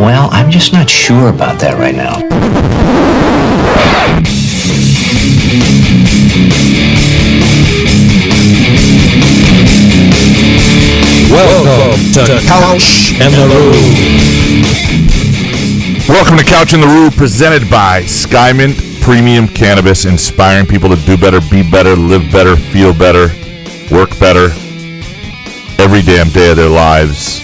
Well, I'm just not sure about that right now. Welcome to Couch and the Roo. Welcome to Couch and the Roo, presented by Skymint Premium Cannabis, inspiring people to do better, be better, live better, feel better, work better, every damn day of their lives.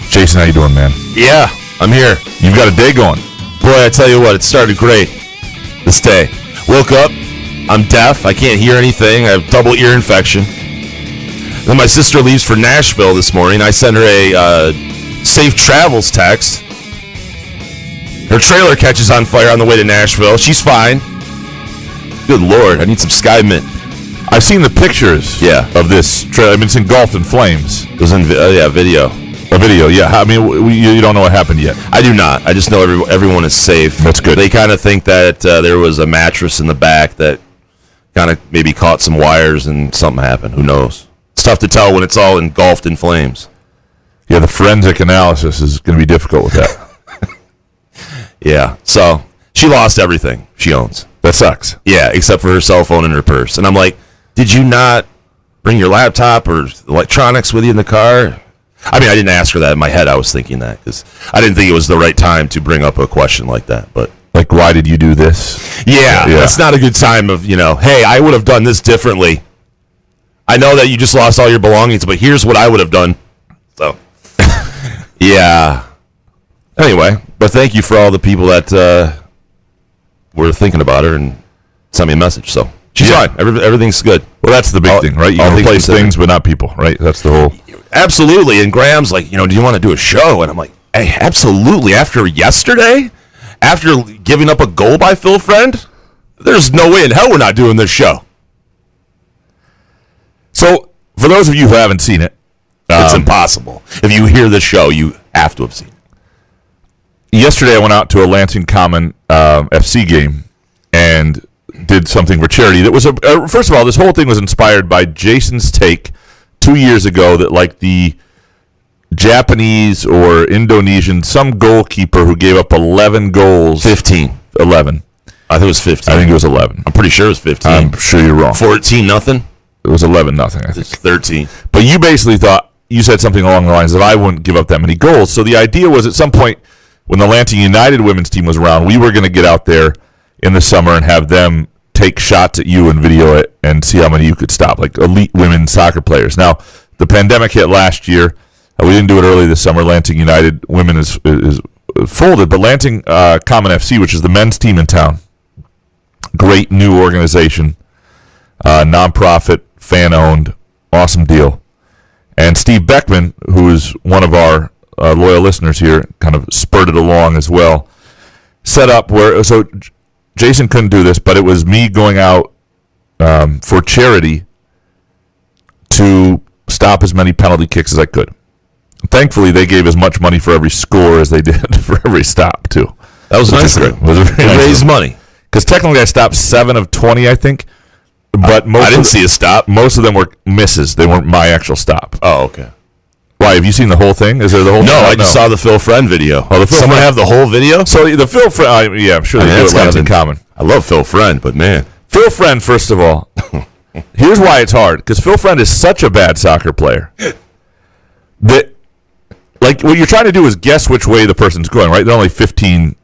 Jason, how you doing, man? Yeah, I'm here. You've got a day going. Boy, I tell you what, it started great this day. Woke up, I'm deaf, I can't hear anything, I have double ear infection. Then my sister leaves for Nashville this morning. I sent her a safe travels text. Her trailer catches on fire on the way to Nashville. She's fine. Good Lord, I need some Skymint. I've seen the pictures of this trailer. I mean, it's engulfed in flames. It was in video. A video, yeah. I mean, you don't know what happened yet. I do not. I just know everyone is safe. That's good. They kind of think that there was a mattress in the back that kind of maybe caught some wires and something happened. Who knows? It's tough to tell when it's all engulfed in flames. Yeah, the forensic analysis is going to be difficult with that. Yeah, so she lost everything she owns. That sucks. Yeah, except for her cell phone and her purse. And I'm like, did you not bring your laptop or electronics with you in the car? I mean, I didn't ask her that. In my head, I was thinking that because I didn't think it was the right time to bring up a question like that. But like, why did you do this? Yeah, that's not a good time of, hey, I would have done this differently. I know that you just lost all your belongings, but here's what I would have done. So, yeah. Anyway, but thank you for all the people that were thinking about her and sent me a message. So she's fine. Everything's good. Well, that's the big thing, right? You can replace things, but not people, right? That's the whole. Absolutely. And Graham's like, do you want to do a show? And I'm like, hey, absolutely. After yesterday, after giving up a goal by Phil Friend, there's no way in hell we're not doing this show. So, for those of you who haven't seen it, it's impossible. If you hear the show, you have to have seen it. Yesterday, I went out to a Lansing Common FC game and did something for charity. That was first of all, this whole thing was inspired by Jason's take 2 years ago that like the Japanese or Indonesian, some goalkeeper who gave up 11 goals. 11. I think it was 15. I think it was 11. I'm pretty sure it was 15. I'm sure you're wrong. 14-0. It was 11-0, I think. It's 13. But you basically thought, you said something along the lines that I wouldn't give up that many goals. So the idea was at some point when the Lansing United women's team was around, we were going to get out there in the summer and have them take shots at you and video it and see how many you could stop, like elite women's soccer players. Now, the pandemic hit last year. We didn't do it early this summer. Lansing United women is folded, but Lansing Common FC, which is the men's team in town, great new organization, nonprofit, fan-owned, awesome deal. And Steve Beckman, who is one of our loyal listeners here, kind of spurred it along as well, set up where, so Jason couldn't do this, but it was me going out for charity to stop as many penalty kicks as I could. Thankfully, they gave as much money for every score as they did for every stop, too. That was nice. It raised money. Because technically I stopped 7 of 20, I think. But I didn't see a stop. Most of them were misses. They weren't my actual stop. Oh, okay. Why, have you seen the whole thing? Is there the whole thing? No, I just saw the Phil Friend video. Oh, someone have the whole video? So the Phil Friend, yeah, I'm sure they do it Lansing Common. I love Phil Friend, but man. Phil Friend, first of all, here's why it's hard. Because Phil Friend is such a bad soccer player that, like, what you're trying to do is guess which way the person's going, right? They're only 15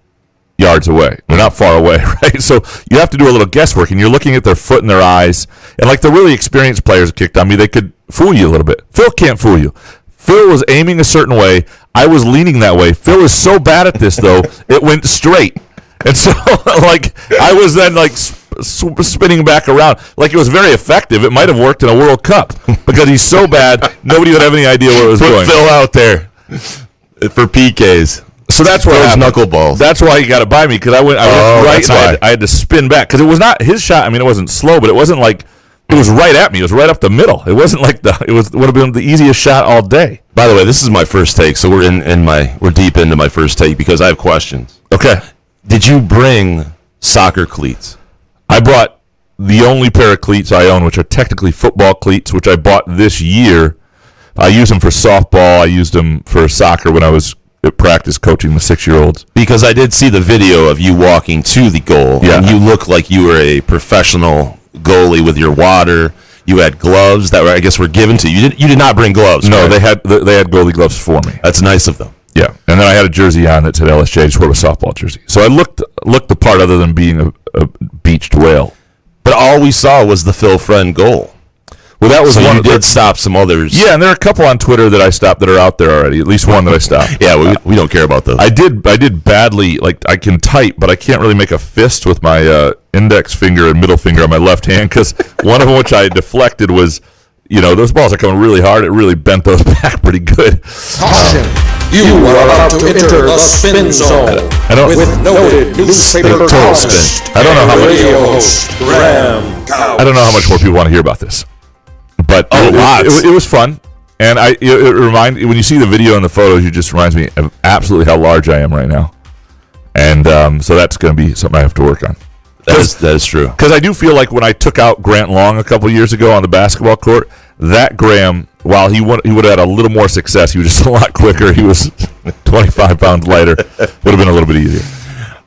yards away. They're not far away, right? So you have to do a little guesswork, and you're looking at their foot and their eyes. And like the really experienced players kicked on me, they could fool you a little bit. Phil can't fool you. Phil was aiming a certain way. I was leaning that way. Phil is so bad at this, though, it went straight. And so, like, I was then, like, spinning back around. Like, it was very effective. It might have worked in a World Cup because he's so bad, nobody would have any idea where it was going. Put Phil out there for PKs. So that's what happened. Knuckleballs. That's why he got it by me, because I went right. I had to spin back because it was not his shot. I mean, it wasn't slow, but it wasn't like it was right at me. It was right up the middle. It wasn't like would have been the easiest shot all day. By the way, this is my first take, so we're deep into my first take because I have questions. Okay. Did you bring soccer cleats? I brought the only pair of cleats I own, which are technically football cleats, which I bought this year. I use them for softball. I used them for soccer when I was at practice coaching the 6-year-olds. Because I did see the video of you walking to the goal. Yeah. And you look like you were a professional goalie with your water. You had gloves that I guess were given to you. You did not bring gloves. No, correct? they had goalie gloves for me. That's nice of them. Yeah, and then I had a jersey on that said LSJ. I just wore a softball jersey, so I looked the part other than being a beached whale. But all we saw was the Phil Friend goal. Well, that was So one. you did stop some others. Yeah, and there are a couple on Twitter that I stopped that are out there already. At least one that I stopped. Yeah, we don't care about those. I did badly. Like, I can type, but I can't really make a fist with my index finger and middle finger on my left hand, because one of them, which I deflected, was, those balls are coming really hard. It really bent those back pretty good. Caution! You are about to enter the spin zone I don't- with noted newspaper total columnist spin. I don't know how much- radio host Graham Cow. I don't know how much more people want to hear about this, but lots. it was fun, and when you see the video and the photos, it just reminds me of absolutely how large I am right now, and so that's going to be something I have to work on. That is true. Because I do feel like when I took out Grant Long a couple years ago on the basketball court, that Graham, while he would have had a little more success, he was just a lot quicker. He was 25 pounds lighter. Would have been a little bit easier.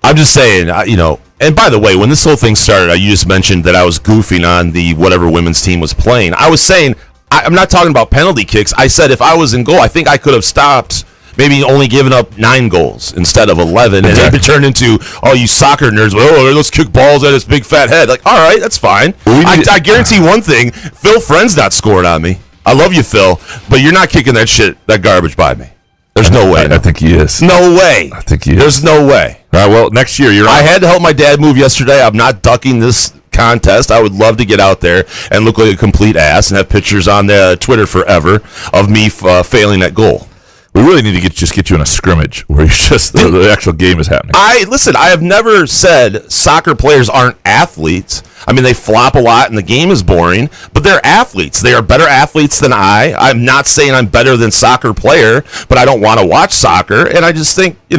I'm just saying, and by the way, when this whole thing started, you just mentioned that I was goofing on the whatever women's team was playing. I was saying, I'm not talking about penalty kicks. I said if I was in goal, I think I could have stopped, maybe only giving up 9 goals instead of 11. And Exactly. it turned into, you soccer nerds, let's kick balls at his big fat head. Like, all right, that's fine. Well, I guarantee one thing, Phil Friend's not scoring on me. I love you, Phil, but you're not kicking that garbage by me. There's no way. I think he is. No way. I think he is. There's no way. All right, well, next year you're on. I had to help my dad move yesterday. I'm not ducking this contest. I would love to get out there and look like a complete ass and have pictures on the Twitter forever of me failing at goal. We really need to get you in a scrimmage where you're just the actual game is happening. I have never said soccer players aren't athletes. I mean, they flop a lot and the game is boring, but they're athletes. They are better athletes than I. I'm not saying I'm better than soccer player, but I don't want to watch soccer, and I just think, You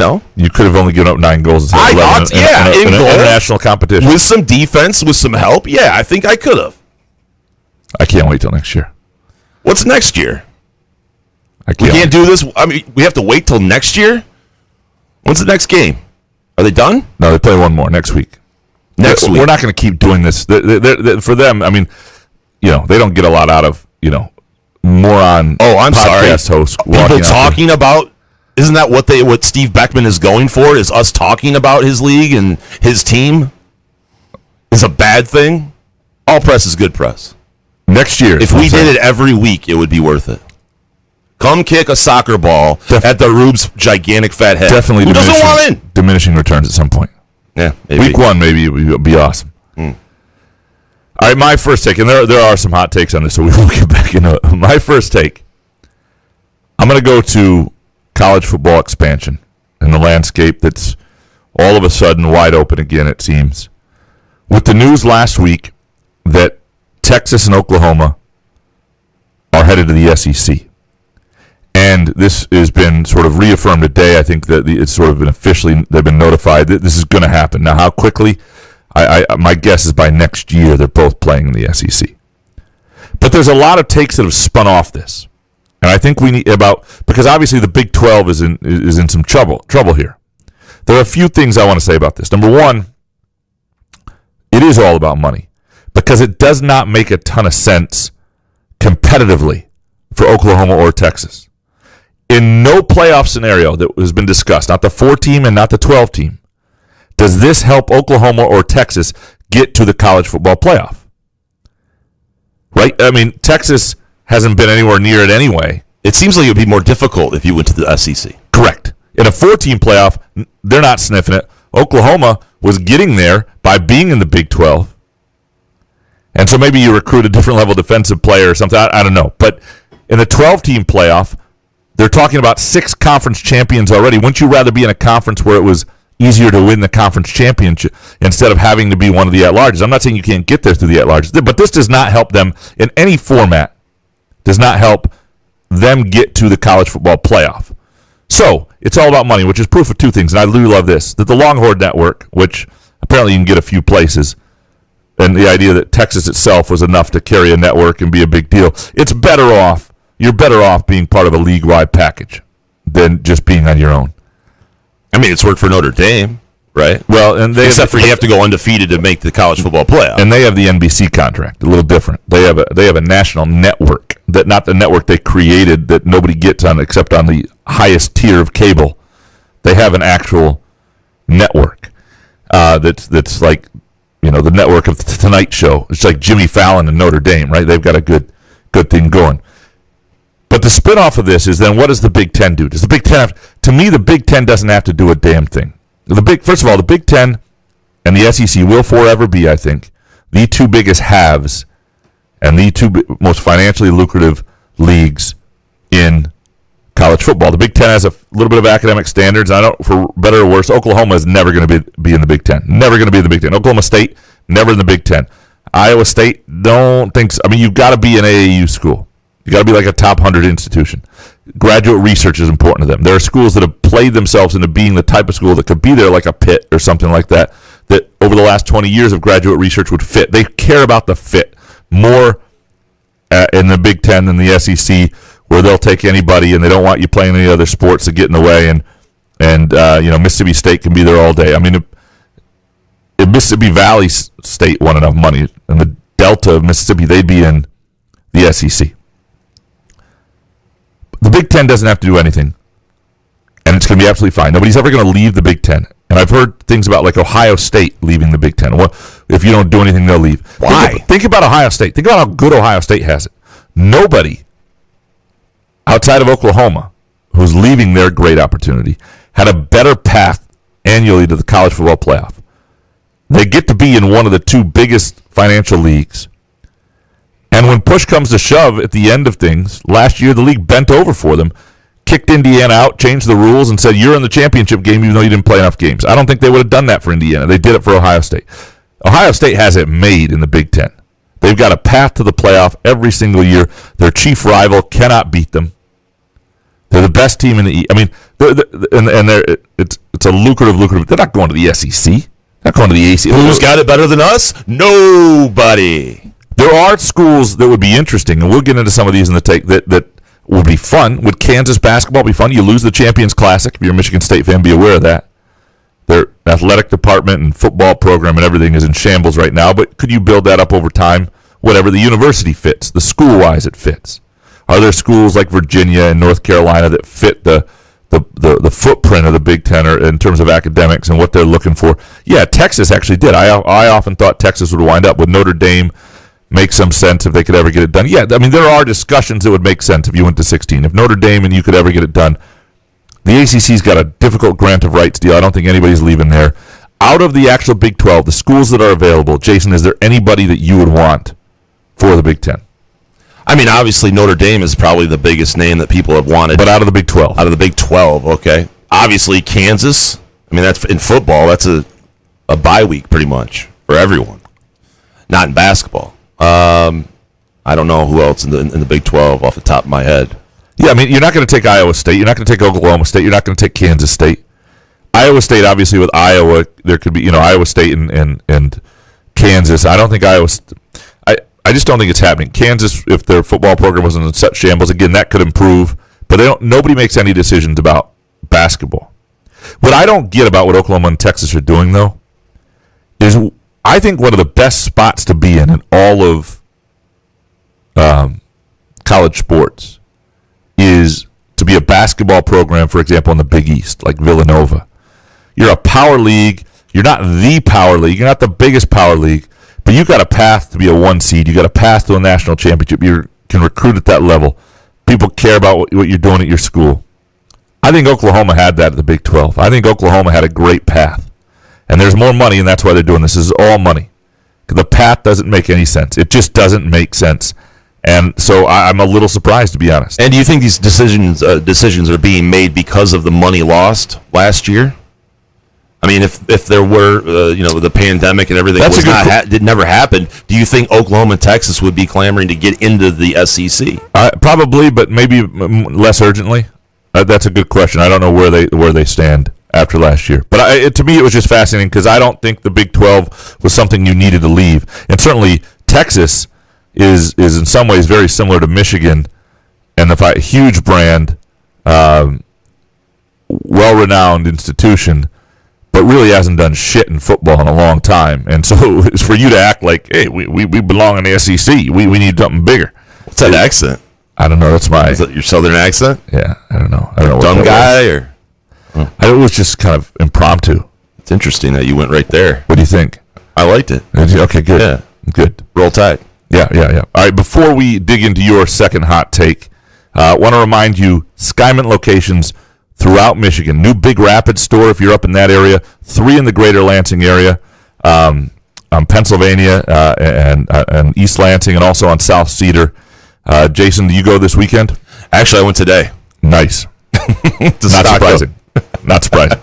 could have only given up 9 goals instead I of 11 thought, yeah, in in an goal. international competition. with some defense, with some help, yeah, I think I could have. I can't wait till next year. What's next year? I We can't. can't do this. I mean, we have to wait till next year? When's the next game? Are they done? No, they play one more next week. Next week. We're not going to keep doing this. For them, I mean, they don't get a lot out of, moron I'm podcast sorry. hosts People walking out there. talking about, isn't that what Steve Beckman is going for? Is us talking about his league and his team is a bad thing? All press is good press. Next year. If we did it every week, it would be worth it. Come kick a soccer ball at the Rube's gigantic fat head. Definitely Who doesn't want in? diminishing returns at some point. Yeah, maybe. Week 1, maybe it would be awesome. All right, my first take, and there are some hot takes on this, so we will get back into it. My first take, I'm going to go to college football expansion and the landscape that's all of a sudden wide open again, it seems. With the news last week that Texas and Oklahoma are headed to the SEC. And this has been sort of reaffirmed today. I think that it's sort of been officially, they've been notified that this is going to happen. Now, how quickly? My guess is by next year they're both playing in the SEC. But there's a lot of takes that have spun off this. And I think we need because obviously the Big 12 is in some trouble here. There are a few things I want to say about this. Number one, it is all about money because it does not make a ton of sense competitively for Oklahoma or Texas. In no playoff scenario that has been discussed, not the 4-team and not the 12-team, does this help Oklahoma or Texas get to the college football playoff? Right? I mean, Texas hasn't been anywhere near it anyway. It seems like it would be more difficult if you went to the SEC. Correct. In a 4-team playoff, they're not sniffing it. Oklahoma was getting there by being in the Big 12. And so maybe you recruit a different level defensive player or something. I don't know. But in a 12-team playoff, they're talking about 6 conference champions already. Wouldn't you rather be in a conference where it was easier to win the conference championship instead of having to be one of the at-larges? I'm not saying you can't get there through the at-larges, but this does not help them in any format. Does not help them get to the college football playoff. So it's all about money, which is proof of 2 things, and I do love this, that the Longhorn Network, which apparently you can get a few places, and the idea that Texas itself was enough to carry a network and be a big deal, it's better off. You're better off being part of a league-wide package than just being on your own. I mean, it's worked for Notre Dame, right? Well, and Except for you have to go undefeated to make the college football playoff. and they have the NBC contract, a little different. They have a national network, that not the network they created that nobody gets on except on the highest tier of cable. They have an actual network that's like, the network of the Tonight Show. It's like Jimmy Fallon and Notre Dame, right? They've got a good thing going. But the spinoff of this is then, what does the Big Ten do? Does the Big Ten to me, the Big Ten doesn't have to do a damn thing. First of all, the Big Ten and the SEC will forever be, I think, the two biggest halves and the two most financially lucrative leagues in college football. The Big Ten has a little bit of academic standards. I don't, for better or worse, Oklahoma is never going to be in the Big Ten. Never going to be in the Big Ten. Oklahoma State, never in the Big Ten. Iowa State, don't think so. I mean, you've got to be an AAU school. You got to be like a top 100 institution. Graduate research is important to them. There are schools that have played themselves into being the type of school that could be there, like a Pitt or something like that, that over the last 20 years of graduate research would fit. They care about the fit more in the Big Ten than the SEC, where they'll take anybody and they don't want you playing any other sports that get in the way. And Mississippi State can be there all day. I mean, if Mississippi Valley State won enough money and the Delta of Mississippi, they'd be in the SEC. The Big Ten doesn't have to do anything, and it's going to be absolutely fine. Nobody's ever going to leave the Big Ten. And I've heard things about like Ohio State leaving the Big Ten. Well, if you don't do anything, they'll leave. Why? Think about Ohio State. Think about how good Ohio State has it. Nobody outside of Oklahoma, who's leaving their great opportunity, had a better path annually to the college football playoff. They get to be in one of the two biggest financial leagues. And when push comes to shove at the end of things, last year the league bent over for them, kicked Indiana out, changed the rules, and said, you're in the championship game even though you didn't play enough games. I don't think they would have done that for Indiana. They did it for Ohio State. Ohio State has it made in the Big Ten. They've got a path to the playoff every single year. Their chief rival cannot beat them. They're the best team in the East. I mean, it's a lucrative. They're not going to the SEC. They're not going to the ACC. Who's got it better than us? Nobody. There are schools that would be interesting, and we'll get into some of these in the take that would be fun. Would Kansas basketball be fun? You lose the Champions Classic. If you're a Michigan State fan, be aware of that. Their athletic department and football program and everything is in shambles right now, but could you build that up over time? Whatever the university fits, the school-wise it fits. Are there schools like Virginia and North Carolina that fit the footprint of the Big Ten in terms of academics and what they're looking for? Yeah, Texas actually did. I often thought Texas would wind up with Notre Dame. Make some sense if they could ever get it done. Yeah, I mean, there are discussions that would make sense if you went to 16. If Notre Dame and you could ever get it done. The ACC's got a difficult grant of rights deal. I don't think anybody's leaving there. Out of the actual Big 12, the schools that are available, Jason, is there anybody that you would want for the Big 10? I mean, obviously Notre Dame is probably the biggest name that people have wanted. But out of the Big 12? Out of the Big 12, okay. Obviously Kansas. I mean, that's in football. That's a bye week pretty much for everyone. Not in basketball. I don't know who else in the Big 12 off the top of my head. Yeah, I mean, you're not going to take Iowa State. You're not going to take Oklahoma State. You're not going to take Kansas State. Iowa State, obviously, with Iowa, there could be, Iowa State and Kansas. I don't think I just don't think it's happening. Kansas, if their football program was in such shambles, again, that could improve. But nobody makes any decisions about basketball. What I don't get about what Oklahoma and Texas are doing, though, is I think one of the best spots to be in all of college sports is to be a basketball program, for example, in the Big East, like Villanova. You're a power league. You're not the power league. You're not the biggest power league, but you've got a path to be a 1 seed. You've got a path to a national championship. You can recruit at that level. People care about what you're doing at your school. I think Oklahoma had that at the Big 12. I think Oklahoma had a great path. And there's more money, and that's why they're doing this. This is all money. The path doesn't make any sense. It just doesn't make sense. And so I'm a little surprised, to be honest. And do you think these decisions are being made because of the money lost last year? I mean, if there were, the pandemic and everything did never happen, do you think Oklahoma and Texas would be clamoring to get into the SEC? Probably, but maybe less urgently. That's a good question. I don't know where they stand after last year. But to me, it was just fascinating because I don't think the Big 12 was something you needed to leave. And certainly Texas is in some ways very similar to Michigan, and the huge brand, well-renowned institution, but really hasn't done shit in football in a long time. And so it's for you to act like, hey, we belong in the SEC. We need something bigger. What's that accent? I don't know. That's my... Is that your southern accent? Yeah, I don't know. What Dumb that guy? Or It was just kind of impromptu. it's interesting that you went right there. What do you think? I liked it. Okay, good. Yeah. Good. Roll Tide. Yeah. All right, before we dig into your second hot take, I want to remind you, Skyment locations throughout Michigan. New Big Rapids store if you're up in that area. 3 in the greater Lansing area. Pennsylvania and East Lansing, and also on South Cedar. Jason, do you go this weekend? Actually, I went today. Nice. Not surprising. Not surprising.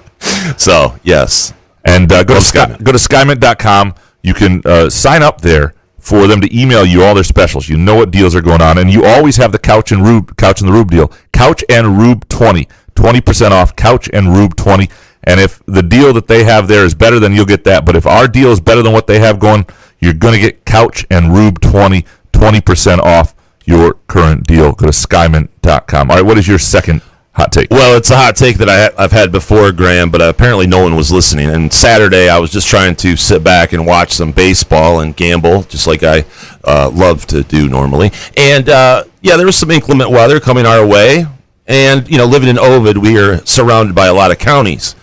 So, yes. And go to Skyment. go to skymint.com. You can sign up there for them to email you all their specials. You know what deals are going on, and you always have the Couch and the Rube deal. Couch and Rube 20% off. Couch and Rube 20. And if the deal that they have there is better, then you'll get that. But if our deal is better than what they have going, you're going to get Couch and Rube 20% off your current deal. Go to skymint.com. All right, what is your second hot take? Well, it's a hot take that I've had before, Graham, but apparently no one was listening. And Saturday, I was just trying to sit back and watch some baseball and gamble, just like I love to do normally. And, there was some inclement weather coming our way. And, living in Ovid, we are surrounded by a lot of counties.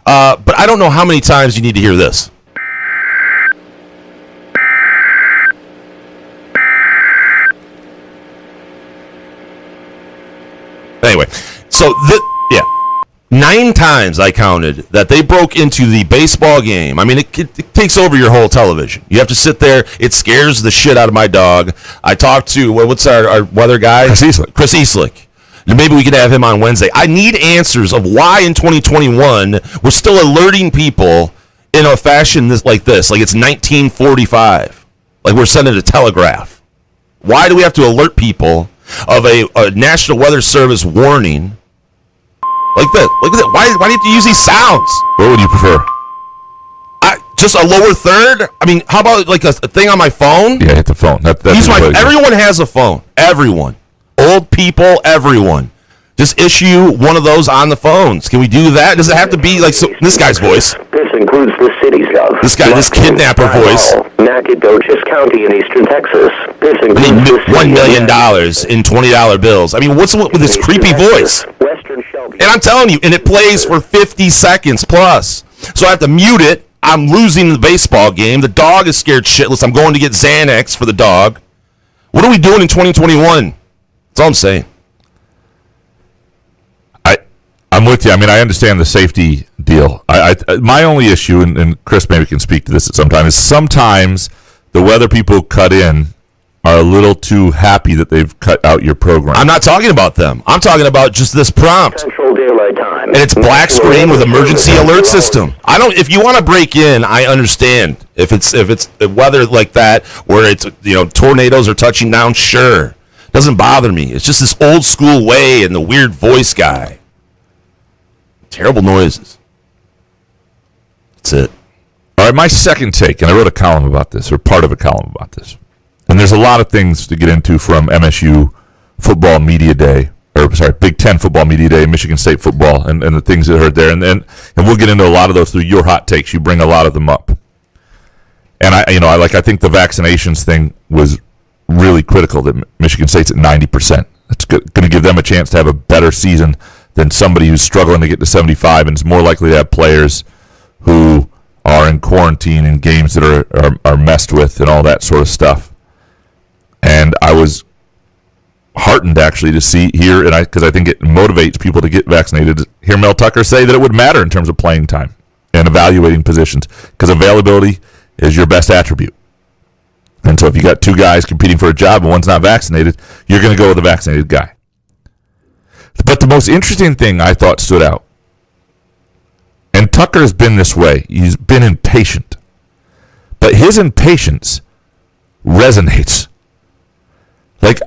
But I don't know how many times you need to hear this. Anyway, so 9 times I counted that they broke into the baseball game. I mean, it takes over your whole television. You have to sit there. It scares the shit out of my dog. I talked to, what's our weather guy? Chris Eastlick. Maybe we could have him on Wednesday. I need answers of why in 2021 we're still alerting people in a fashion like this. Like it's 1945. Like we're sending a telegraph. Why do we have to alert people of a National Weather Service warning like that? Look at that. Why do you have to use these sounds? What would you prefer? Just a lower third? I mean, how about like a thing on my phone? Yeah, hit the phone. Everyone has a phone. Everyone. Old people, everyone. Just issue one of those on the phones. Can we do that? Does it have to be like this guy's voice? This includes the cities of this kidnapper voice. Nacogdoches County in eastern Texas. This includes the $1 million in $20 bills. I mean, what's with this creepy voice? Western Shelby. And I'm telling you, and it plays for 50 seconds plus. So I have to mute it. I'm losing the baseball game. The dog is scared shitless. I'm going to get Xanax for the dog. What are we doing in 2021? That's all I'm saying. I'm with you. I mean, I understand the safety deal. My only issue, and Chris maybe can speak to this at some time, is sometimes the weather people cut in are a little too happy that they've cut out your program. I'm not talking about them. I'm talking about just this prompt. Central Daylight Time. And it's black screen with emergency alert system. If you want to break in, I understand. If it's weather like that where it's tornadoes are touching down, sure. Doesn't bother me. It's just this old school way and the weird voice guy. Terrible noises. That's it. All right, my second take, and I wrote a column about this, or part of a column about this. And there's a lot of things to get into from MSU football media day, Big Ten football media day, Michigan State football, and the things that I heard there. And we'll get into a lot of those through your hot takes. You bring a lot of them up. And I think the vaccinations thing was really critical that Michigan State's at 90%. That's going to give them a chance to have a better season than somebody who's struggling to get to 75 and is more likely to have players who are in quarantine and games that are messed with and all that sort of stuff. And I was heartened actually to hear, because I think it motivates people to get vaccinated, hear Mel Tucker say that it would matter in terms of playing time and evaluating positions, because availability is your best attribute. And so if you got 2 guys competing for a job and one's not vaccinated, you're going to go with the vaccinated guy. But the most interesting thing I thought stood out, and Tucker has been this way, he's been impatient, but his impatience resonates. Like,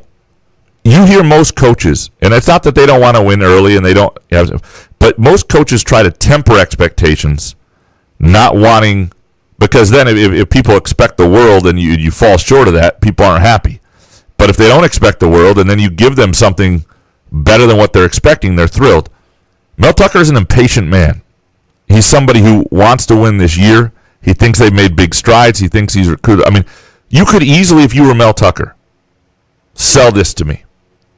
you hear most coaches, and it's not that they don't want to win early and they don't have, but most coaches try to temper expectations, not wanting, because then if people expect the world and you fall short of that, people aren't happy. But if they don't expect the world and then you give them something better than what they're expecting, they're thrilled. Mel Tucker is an impatient man. He's somebody who wants to win this year. He thinks they've made big strides. He thinks he's recruited. I mean, you could easily, if you were Mel Tucker, sell this to me.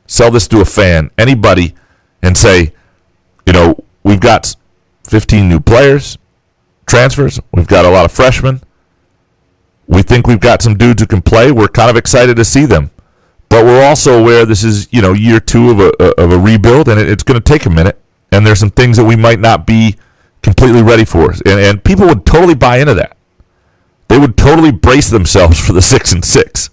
Sell this to a fan, anybody, and say, we've got 15 new players, transfers. We've got a lot of freshmen. We think we've got some dudes who can play. We're kind of excited to see them. But we're also aware this is, year 2 of a rebuild, and it's going to take a minute. And there's some things that we might not be completely ready for. And people would totally buy into that. They would totally brace themselves for the 6-6.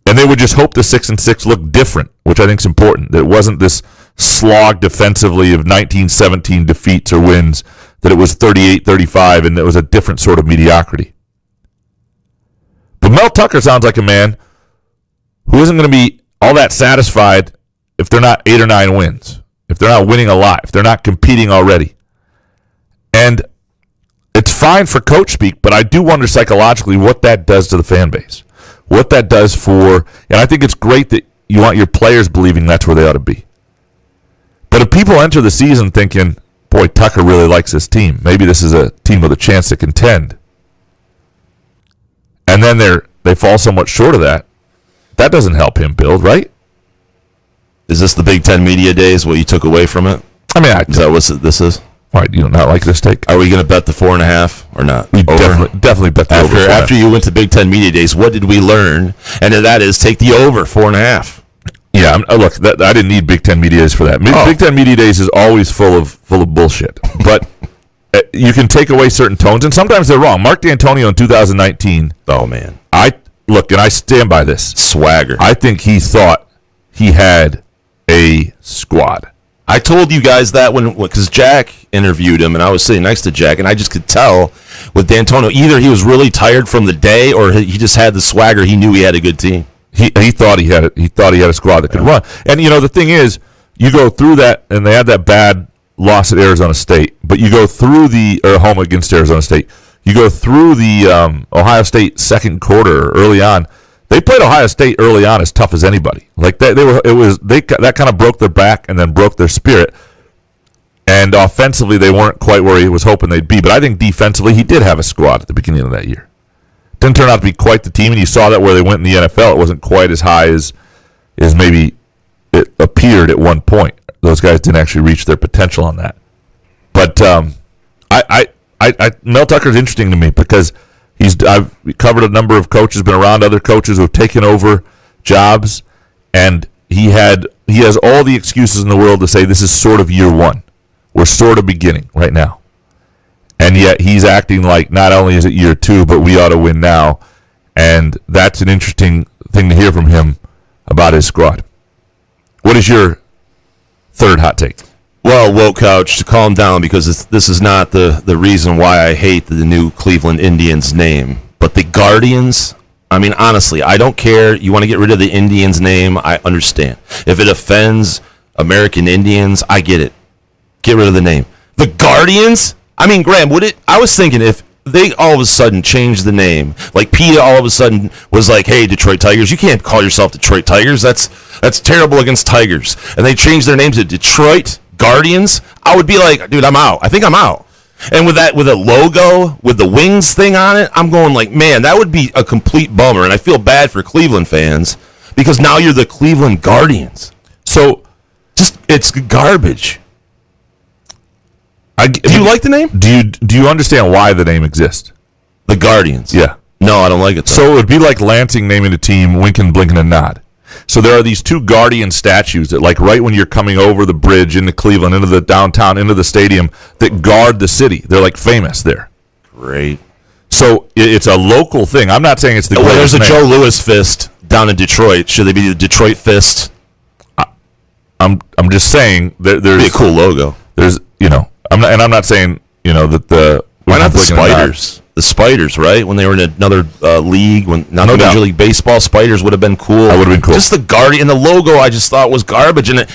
And they would just hope the 6-6 looked different, which I think is important. That it wasn't this slog defensively of 1917 defeats or wins, that it was 38-35, and it was a different sort of mediocrity. But Mel Tucker sounds like a man who isn't going to be all that satisfied if they're not 8 or 9 wins, if they're not winning a lot, if they're not competing already. And it's fine for coach speak, but I do wonder psychologically what that does to the fan base. What that does for, and I think it's great that you want your players believing that's where they ought to be. But if people enter the season thinking, boy, Tucker really likes this team, maybe this is a team with a chance to contend, and then they fall so much short of that, that doesn't help him build, right? Is this the Big Ten Media Days, what you took away from it? I mean, is that what this is? All right, you do not like this take? Are we going to bet the 4.5 or not? We definitely bet the over. After you went to Big Ten Media Days, what did we learn? And that is take the over 4.5. Yeah, look, I didn't need Big Ten Media Days for that. Big Ten Media Days is always full of bullshit. But you can take away certain tones, and sometimes they're wrong. Mark D'Antonio in 2019. Oh man, and I stand by this. Swagger. I think he thought he had a squad. I told you guys that because Jack interviewed him, and I was sitting next to Jack, and I just could tell with D'Antonio, either he was really tired from the day, or he just had the swagger. He knew he had a good team. He thought he had a squad that could run. And the thing is, you go through that, and they had that bad loss at Arizona State, but you go through home against Arizona State. You go through the Ohio State second quarter early on. They played Ohio State early on as tough as anybody. Like that kind of broke their back and then broke their spirit. And offensively, they weren't quite where he was hoping they'd be. But I think defensively, he did have a squad at the beginning of that year. Didn't turn out to be quite the team, and you saw that where they went in the NFL. It wasn't quite as high as maybe it appeared at one point. Those guys didn't actually reach their potential on that. But Mel Tucker's interesting to me because I've covered a number of coaches, been around other coaches who have taken over jobs, and he has all the excuses in the world to say this is sort of year 1. We're sort of beginning right now. And yet he's acting like not only is it year 2, but we ought to win now. And that's an interesting thing to hear from him about his squad. What is your third hot take? Well, Woke Couch, to calm down, because this is not the reason why I hate the new Cleveland Indians name. But the Guardians, I mean, honestly, I don't care. You want to get rid of the Indians name, I understand. If it offends American Indians, I get it. Get rid of the name. The Guardians? I mean, Graham, I was thinking if they all of a sudden changed the name, like PETA all of a sudden was like, hey, Detroit Tigers, you can't call yourself Detroit Tigers. That's terrible against Tigers. And they changed their name to Detroit Guardians, I would be like, dude, I'm out. I think I'm out. And with a logo with the wings thing on it, I'm going like, man, that would be a complete bummer. And I feel bad for Cleveland fans because now you're the Cleveland Guardians. So it's garbage. Do you like the name? Do you understand why the name exists? The Guardians. Yeah. No, I don't like it. So it would be like Lansing naming a team Winkin', Blinkin', and Nod. So there are these 2 Guardian statues that, like, right when you're coming over the bridge into Cleveland, into the downtown, into the stadium, that guard the city. They're, like, famous there. Great. So it's a local thing. I'm not saying it's the greatest there's a name. Joe Louis Fist down in Detroit. Should they be the Detroit Fist? I'm just saying there's be a cool logo. There's I'm not saying that the why not the Spiders? The Spiders, right? When they were in another league, when not no the doubt. Major League Baseball, Spiders would have been cool. That would have been cool. Just the Guardian, the logo, I just thought was garbage. And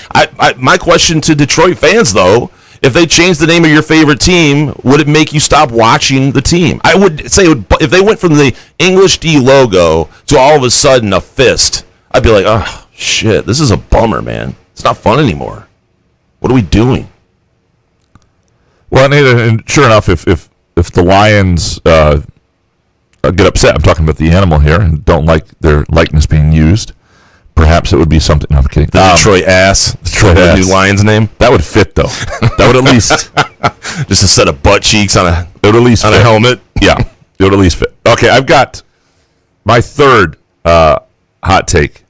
my question to Detroit fans, though, if they changed the name of your favorite team, would it make you stop watching the team? I would say if they went from the English D logo to all of a sudden a fist, I'd be like, oh, shit, this is a bummer, man. It's not fun anymore. What are we doing? Well, and sure enough, if the lions get upset, I'm talking about the animal here, and don't like their likeness being used, perhaps it would be something. No, I'm kidding. The Detroit Ass. Detroit The Ass. new lion's name. That would fit, though. That would at least Just a set of butt cheeks on a it would at least on fit. a helmet. Yeah, it would at least fit. Okay, I've got my third hot take.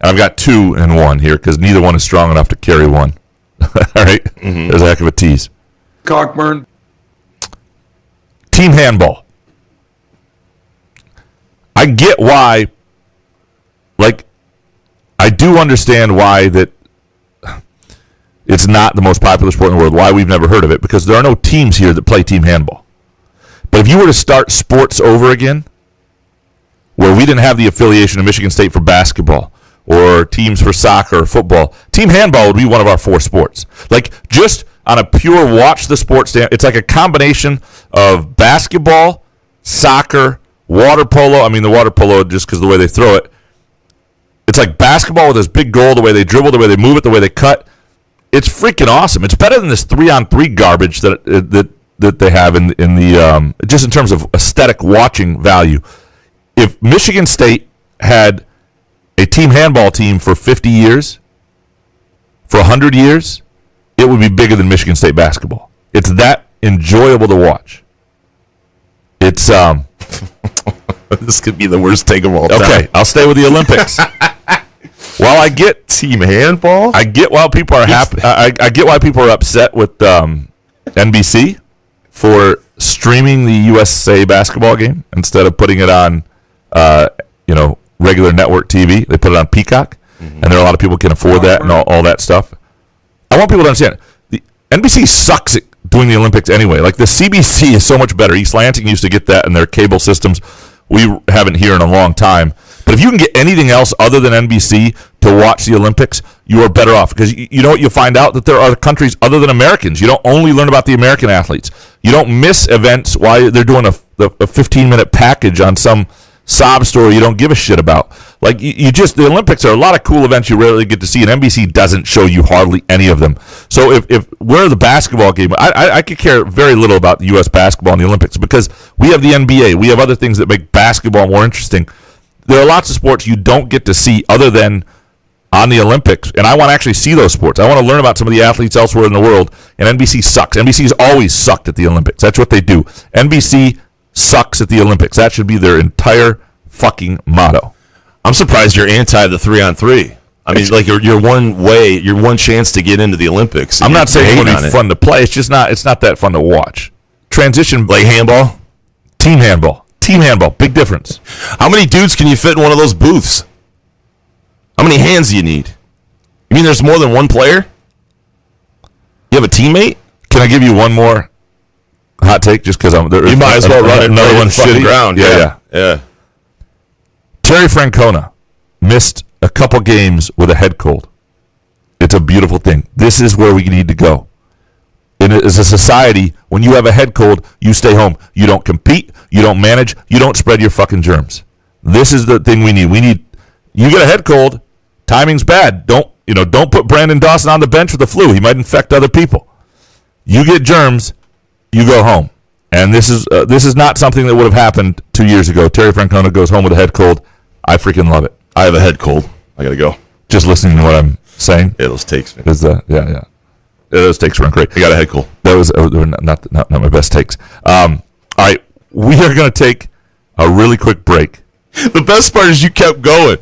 And I've got 2 in 1 here because neither one is strong enough to carry one. All right? There's a heck of a tease. Cockburn. Team handball. I get why, like, I do understand why that it's not the most popular sport in the world, why we've never heard of it, because there are no teams here that play team handball. But if you were to start sports over again, where we didn't have the affiliation of Michigan State for basketball, or teams for soccer or football, team handball would be one of our 4 sports. Like, just on a pure watch the sport stand, it's like a combination of basketball, soccer, water polo. I mean, the water polo, just because of the way they throw it. It's like basketball with this big goal, the way they dribble, the way they move it, the way they cut. It's freaking awesome. It's better than this 3-on-3 garbage that they have in the just in terms of aesthetic watching value. If Michigan State had a team handball team for 50 years, for 100 years, it would be bigger than Michigan State basketball. It's that enjoyable to watch. It's This could be the worst take of all time. okay. I'll stay with the Olympics. While I get Team handball. I get why people are happy. I get why people are upset with NBC for streaming the USA basketball game instead of putting it on, regular network TV. They put it on Peacock, and there are a lot of people who can afford that and all that stuff. I want people to understand the NBC sucks at doing the Olympics anyway. Like, the CBC is so much better. East Lansing used to get that in their cable systems. We haven't here in a long time. But if you can get anything else other than NBC to watch the Olympics, you are better off. Because you know what? You'll find out that there are countries other than Americans. You don't only learn about the American athletes. You don't miss events while they're doing a 15-minute package on some sob story you don't give a shit about. Like, the Olympics are a lot of cool events you rarely get to see, and NBC doesn't show you hardly any of them. So if we're the basketball game, I could care very little about the U.S. basketball in the Olympics because we have the NBA. We have other things that make basketball more interesting. There are lots of sports you don't get to see other than on the Olympics, and I want to actually see those sports. I want to learn about some of the athletes elsewhere in the world, and NBC sucks. NBC's always sucked at the Olympics. That's what they do. NBC sucks at the Olympics. That should be their entire fucking motto. I'm surprised you're anti the 3-on-3. I mean, like, you're one chance to get into the Olympics. I'm not saying it would on be fun to play. It's just not. It's not that fun to watch. Transition like handball. Team handball. Team handball. Big difference. How many dudes can you fit in one of those booths? How many hands do you need? You mean there's more than one player? You have a teammate? Can I give you one more hot take? Just because I'm there. You might as well run it another right one. in the fucking Shitty ground. Yeah. Terry Francona missed a couple games with a head cold. It's a beautiful thing. This is where we need to go. As a society, when you have a head cold, you stay home. You don't compete. You don't manage. You don't spread your fucking germs. This is the thing we need. You get a head cold, timing's bad. Don't put Brandon Dawson on the bench with the flu. He might infect other people. You get germs, you go home. And this is not something that would have happened 2 years ago. Terry Francona goes home with a head cold. I freaking love it. I have a head cold. I gotta go. Just listening to what I'm saying. Yeah, those takes, man. Yeah. Those takes weren't great. I got a head cold. That was they were not my best takes. All right, we are going to take a really quick break. The best part is you kept going.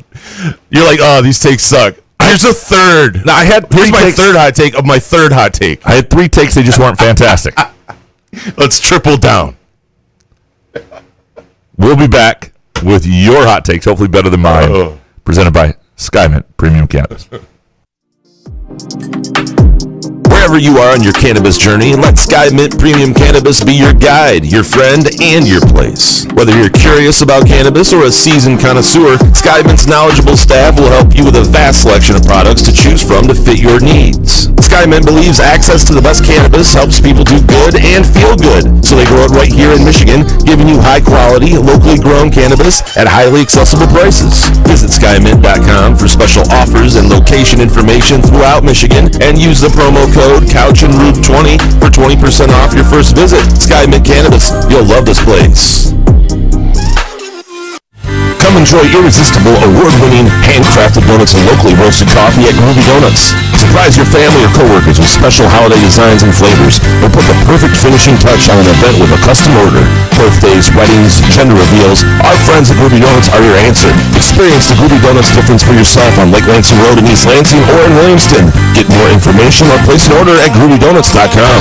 You're like, oh, these takes suck. Here's a third. Now, Here's my third hot take of my third hot take. I had 3 takes. They just weren't fantastic. Let's triple down. We'll be back with your hot takes, hopefully better than mine, presented by SkyMint Premium Cannabis. Wherever you are on your cannabis journey, let SkyMint Premium Cannabis be your guide, your friend, and your place. Whether you're curious about cannabis or a seasoned connoisseur, SkyMint's knowledgeable staff will help you with a vast selection of products to choose from to fit your needs. SkyMint believes access to the best cannabis helps people do good and feel good, so they grow it right here in Michigan, giving you high-quality, locally grown cannabis at highly accessible prices. Visit skymint.com for special offers and location information throughout Michigan, and use the promo code code CouchAndRube20 for 20% off your first visit. Sky Mint Cannabis. You'll love this place. Come enjoy irresistible, award-winning, handcrafted donuts and locally roasted coffee at Groovy Donuts. Surprise your family or coworkers with special holiday designs and flavors, or put the perfect finishing touch on an event with a custom order. Birthdays, weddings, gender reveals, our friends at Groovy Donuts are your answer. Experience the Groovy Donuts difference for yourself on Lake Lansing Road in East Lansing or in Williamston. Get more information or place an order at groovydonuts.com.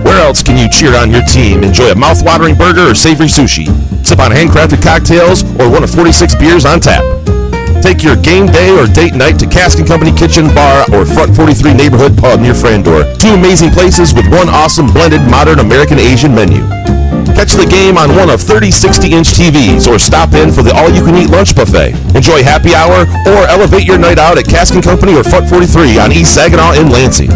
Where else can you cheer on your team? Enjoy a mouth-watering burger or savory sushi. Sip on handcrafted cocktails or one of 46 beers on tap. Take your game day or date night to Cask & Company Kitchen, Bar, or Front 43 Neighborhood Pub near Frandor. 2 amazing places with one awesome blended modern American-Asian menu. Catch the game on one of 30 60-inch TVs or stop in for the all-you-can-eat lunch buffet. Enjoy happy hour or elevate your night out at Cask & Company or Front 43 on East Saginaw in Lansing.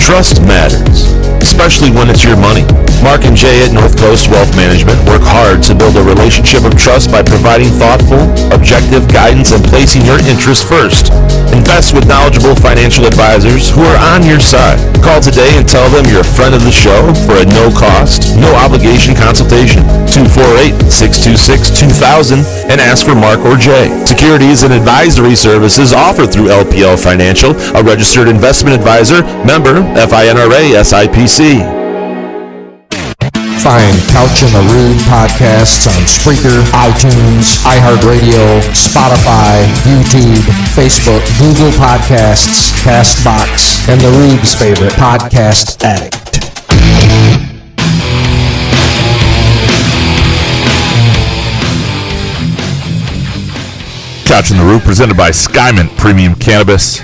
Trust matters, especially when it's your money. Mark and Jay at North Coast Wealth Management work hard to build a relationship of trust by providing thoughtful, objective guidance and placing your interests first. Invest with knowledgeable financial advisors who are on your side. Call today and tell them you're a friend of the show for a no-cost, no-obligation consultation. 248-626-2000 and ask for Mark or Jay. Securities and advisory services offered through LPL Financial, a registered investment advisor, member FINRA SIPC. Find Couch and the Rude podcasts on Spreaker, iTunes, iHeartRadio, Spotify, YouTube, Facebook, Google Podcasts, CastBox, and the Rude's favorite podcast addict. Couch and the Rube, presented by Skymint Premium Cannabis.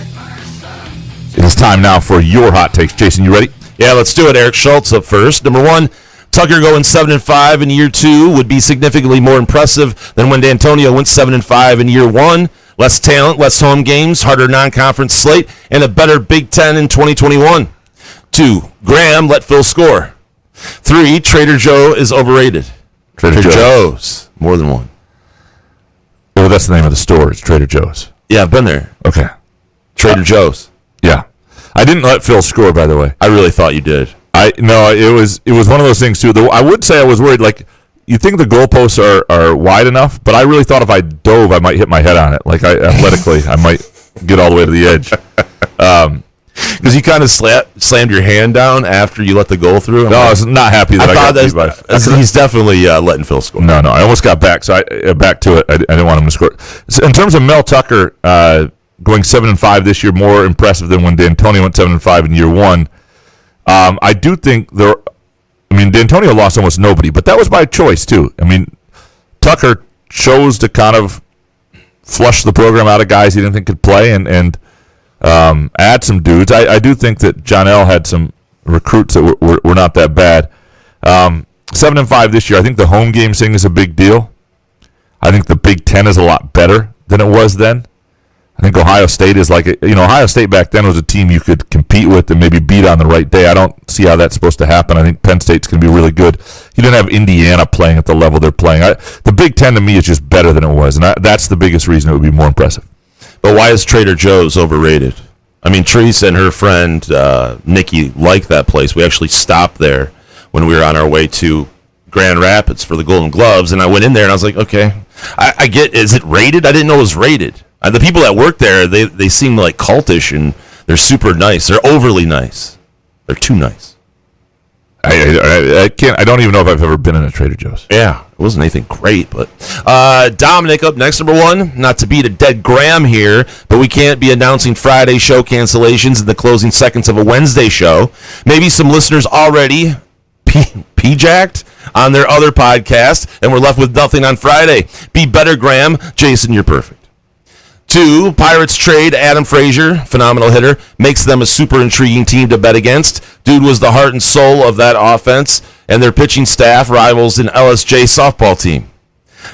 It is time now for your hot takes. Jason, you ready? Yeah, let's do it. Eric Schultz up first. Number 1, Tucker going 7-5 in year 2 would be significantly more impressive than when D'Antonio went 7-5 in year 1. Less talent, less home games, harder non-conference slate, and a better Big Ten in 2021. 2, Graham let Phil score. 3, Trader Joe is overrated. Trader Joe's. More than one. Well, that's the name of the store. It's Trader Joe's. Yeah, I've been there. Okay. Trader Joe's. Yeah. I didn't let Phil score, by the way. I really thought you did. No, it was one of those things too. I would say I was worried. Like, you think the goalposts are wide enough, but I really thought if I dove, I might hit my head on it. Like, athletically, I might get all the way to the edge. Because you kind of slammed your hand down after you let the goal through. I was not happy that I got beat by. He's definitely letting Phil score. No, I almost got back. So back to it. I didn't want him to score. So in terms of Mel Tucker going 7-5 this year, more impressive than when D'Antonio went 7-5 in year 1. I do think D'Antonio lost almost nobody, but that was by choice too. I mean, Tucker chose to kind of flush the program out of guys he didn't think could play and add some dudes. I do think that John L. had some recruits that were not that bad. 7-5 this year. I think the home game thing is a big deal. I think the Big Ten is a lot better than it was then. I think Ohio State is Ohio State back then was a team you could compete with and maybe beat on the right day. I don't see how that's supposed to happen. I think Penn State's going to be really good. You didn't have Indiana playing at the level they're playing. The Big Ten to me is just better than it was, and that's the biggest reason it would be more impressive. But why is Trader Joe's overrated? I mean, Teresa and her friend Nikki like that place. We actually stopped there when we were on our way to Grand Rapids for the Golden Gloves, and I went in there and I was like, okay, I get, is it rated? I didn't know it was rated. The people that work there, they seem like cultish, and they're super nice. They're overly nice. They're too nice. I don't even know if I've ever been in a Trader Joe's. Yeah, it wasn't anything great, but Dominic up next, number 1. Not to beat a dead Graham here, but we can't be announcing Friday show cancellations in the closing seconds of a Wednesday show. Maybe some listeners already P-jacked on their other podcast, and we're left with nothing on Friday. Be better, Graham. Jason, you're perfect. 2, Pirates trade Adam Frazier, phenomenal hitter, makes them a super intriguing team to bet against. Dude was the heart and soul of that offense, and their pitching staff rivals an LSJ softball team.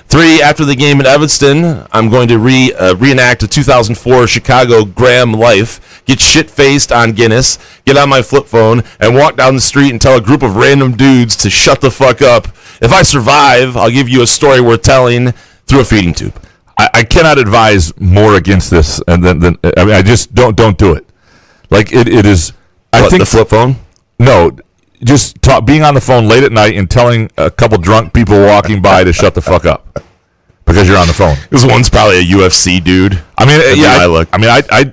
3, after the game in Evanston, I'm going to reenact a 2004 Chicago Graham life, get shit-faced on Guinness, get on my flip phone, and walk down the street and tell a group of random dudes to shut the fuck up. If I survive, I'll give you a story worth telling through a feeding tube. I cannot advise more against this, and then I mean, I just don't do it. Like it is. I think the flip phone. No, just being on the phone late at night and telling a couple drunk people walking by to shut the fuck up because you're on the phone. This one's probably a UFC dude. I mean,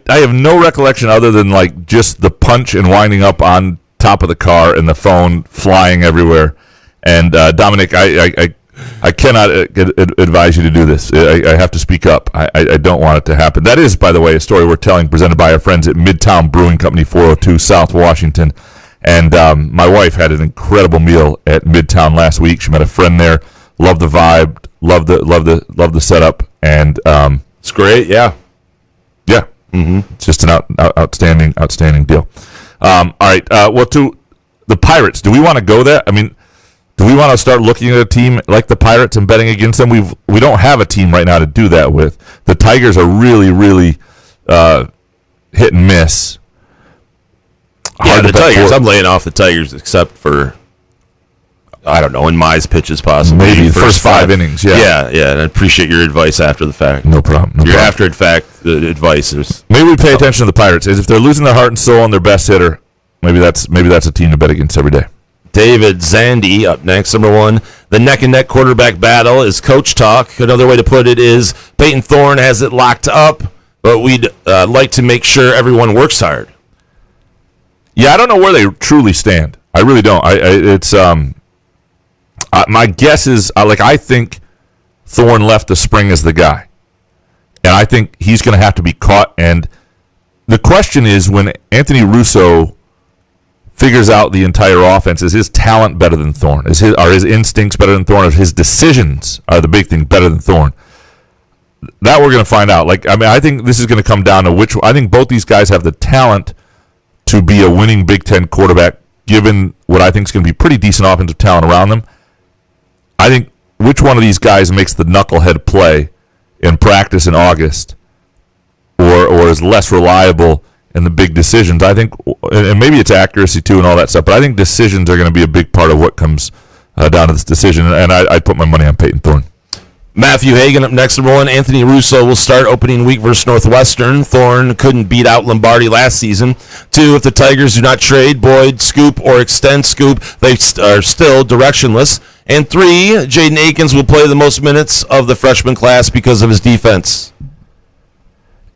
I have no recollection other than like just the punch and winding up on top of the car and the phone flying everywhere. And Dominic, I cannot advise you to do this. I have to speak up. I don't want it to happen. That is, by the way, a story we're telling presented by our friends at Midtown Brewing Company, 402 South Washington. And my wife had an incredible meal at Midtown last week. She met a friend there. Loved the vibe. Loved the setup. And it's great. Yeah. Yeah. Mm-hmm. It's just an outstanding deal. All right. Well, to the Pirates, do we want to go there? I mean, do we want to start looking at a team like the Pirates and betting against them? We don't have a team right now to do that with. The Tigers are really, really hit and miss. Yeah, the Tigers. I'm laying off the Tigers except for, I don't know, in Mize pitches possibly. Maybe the first five innings, yeah. Yeah, and I appreciate your advice after the fact. No problem. Your after the fact advice is... Maybe we pay attention to the Pirates. If they're losing their heart and soul and their best hitter, maybe that's a team to bet against every day. David Zandy up next, number one. The neck-and-neck quarterback battle is coach talk. Another way to put it is Peyton Thorne has it locked up, but we'd like to make sure everyone works hard. Yeah, I don't know where they truly stand. I really don't. My guess is, I think Thorne left the spring as the guy. And I think he's going to have to be caught. And the question is, when Anthony Russo figures out the entire offense, is his talent better than Thorne? Are his instincts better than Thorne? Are his decisions are the big thing better than Thorne? That we're going to find out. I think this is going to come down to I think both these guys have the talent to be a winning Big Ten quarterback, given what I think is going to be pretty decent offensive talent around them. I think which one of these guys makes the knucklehead play in practice in August or is less reliable in the big decisions. I think, and maybe it's accuracy too and all that stuff, but I think decisions are going to be a big part of what comes down to this decision, and I'd put my money on Peyton Thorne. Matthew Hagan up next, number one. Anthony Russo will start opening week versus Northwestern. Thorne couldn't beat out Lombardi last season. 2, if the Tigers do not trade Boyd, Scoop, or extend Scoop, they are still directionless. And 3, Jaden Akins will play the most minutes of the freshman class because of his defense.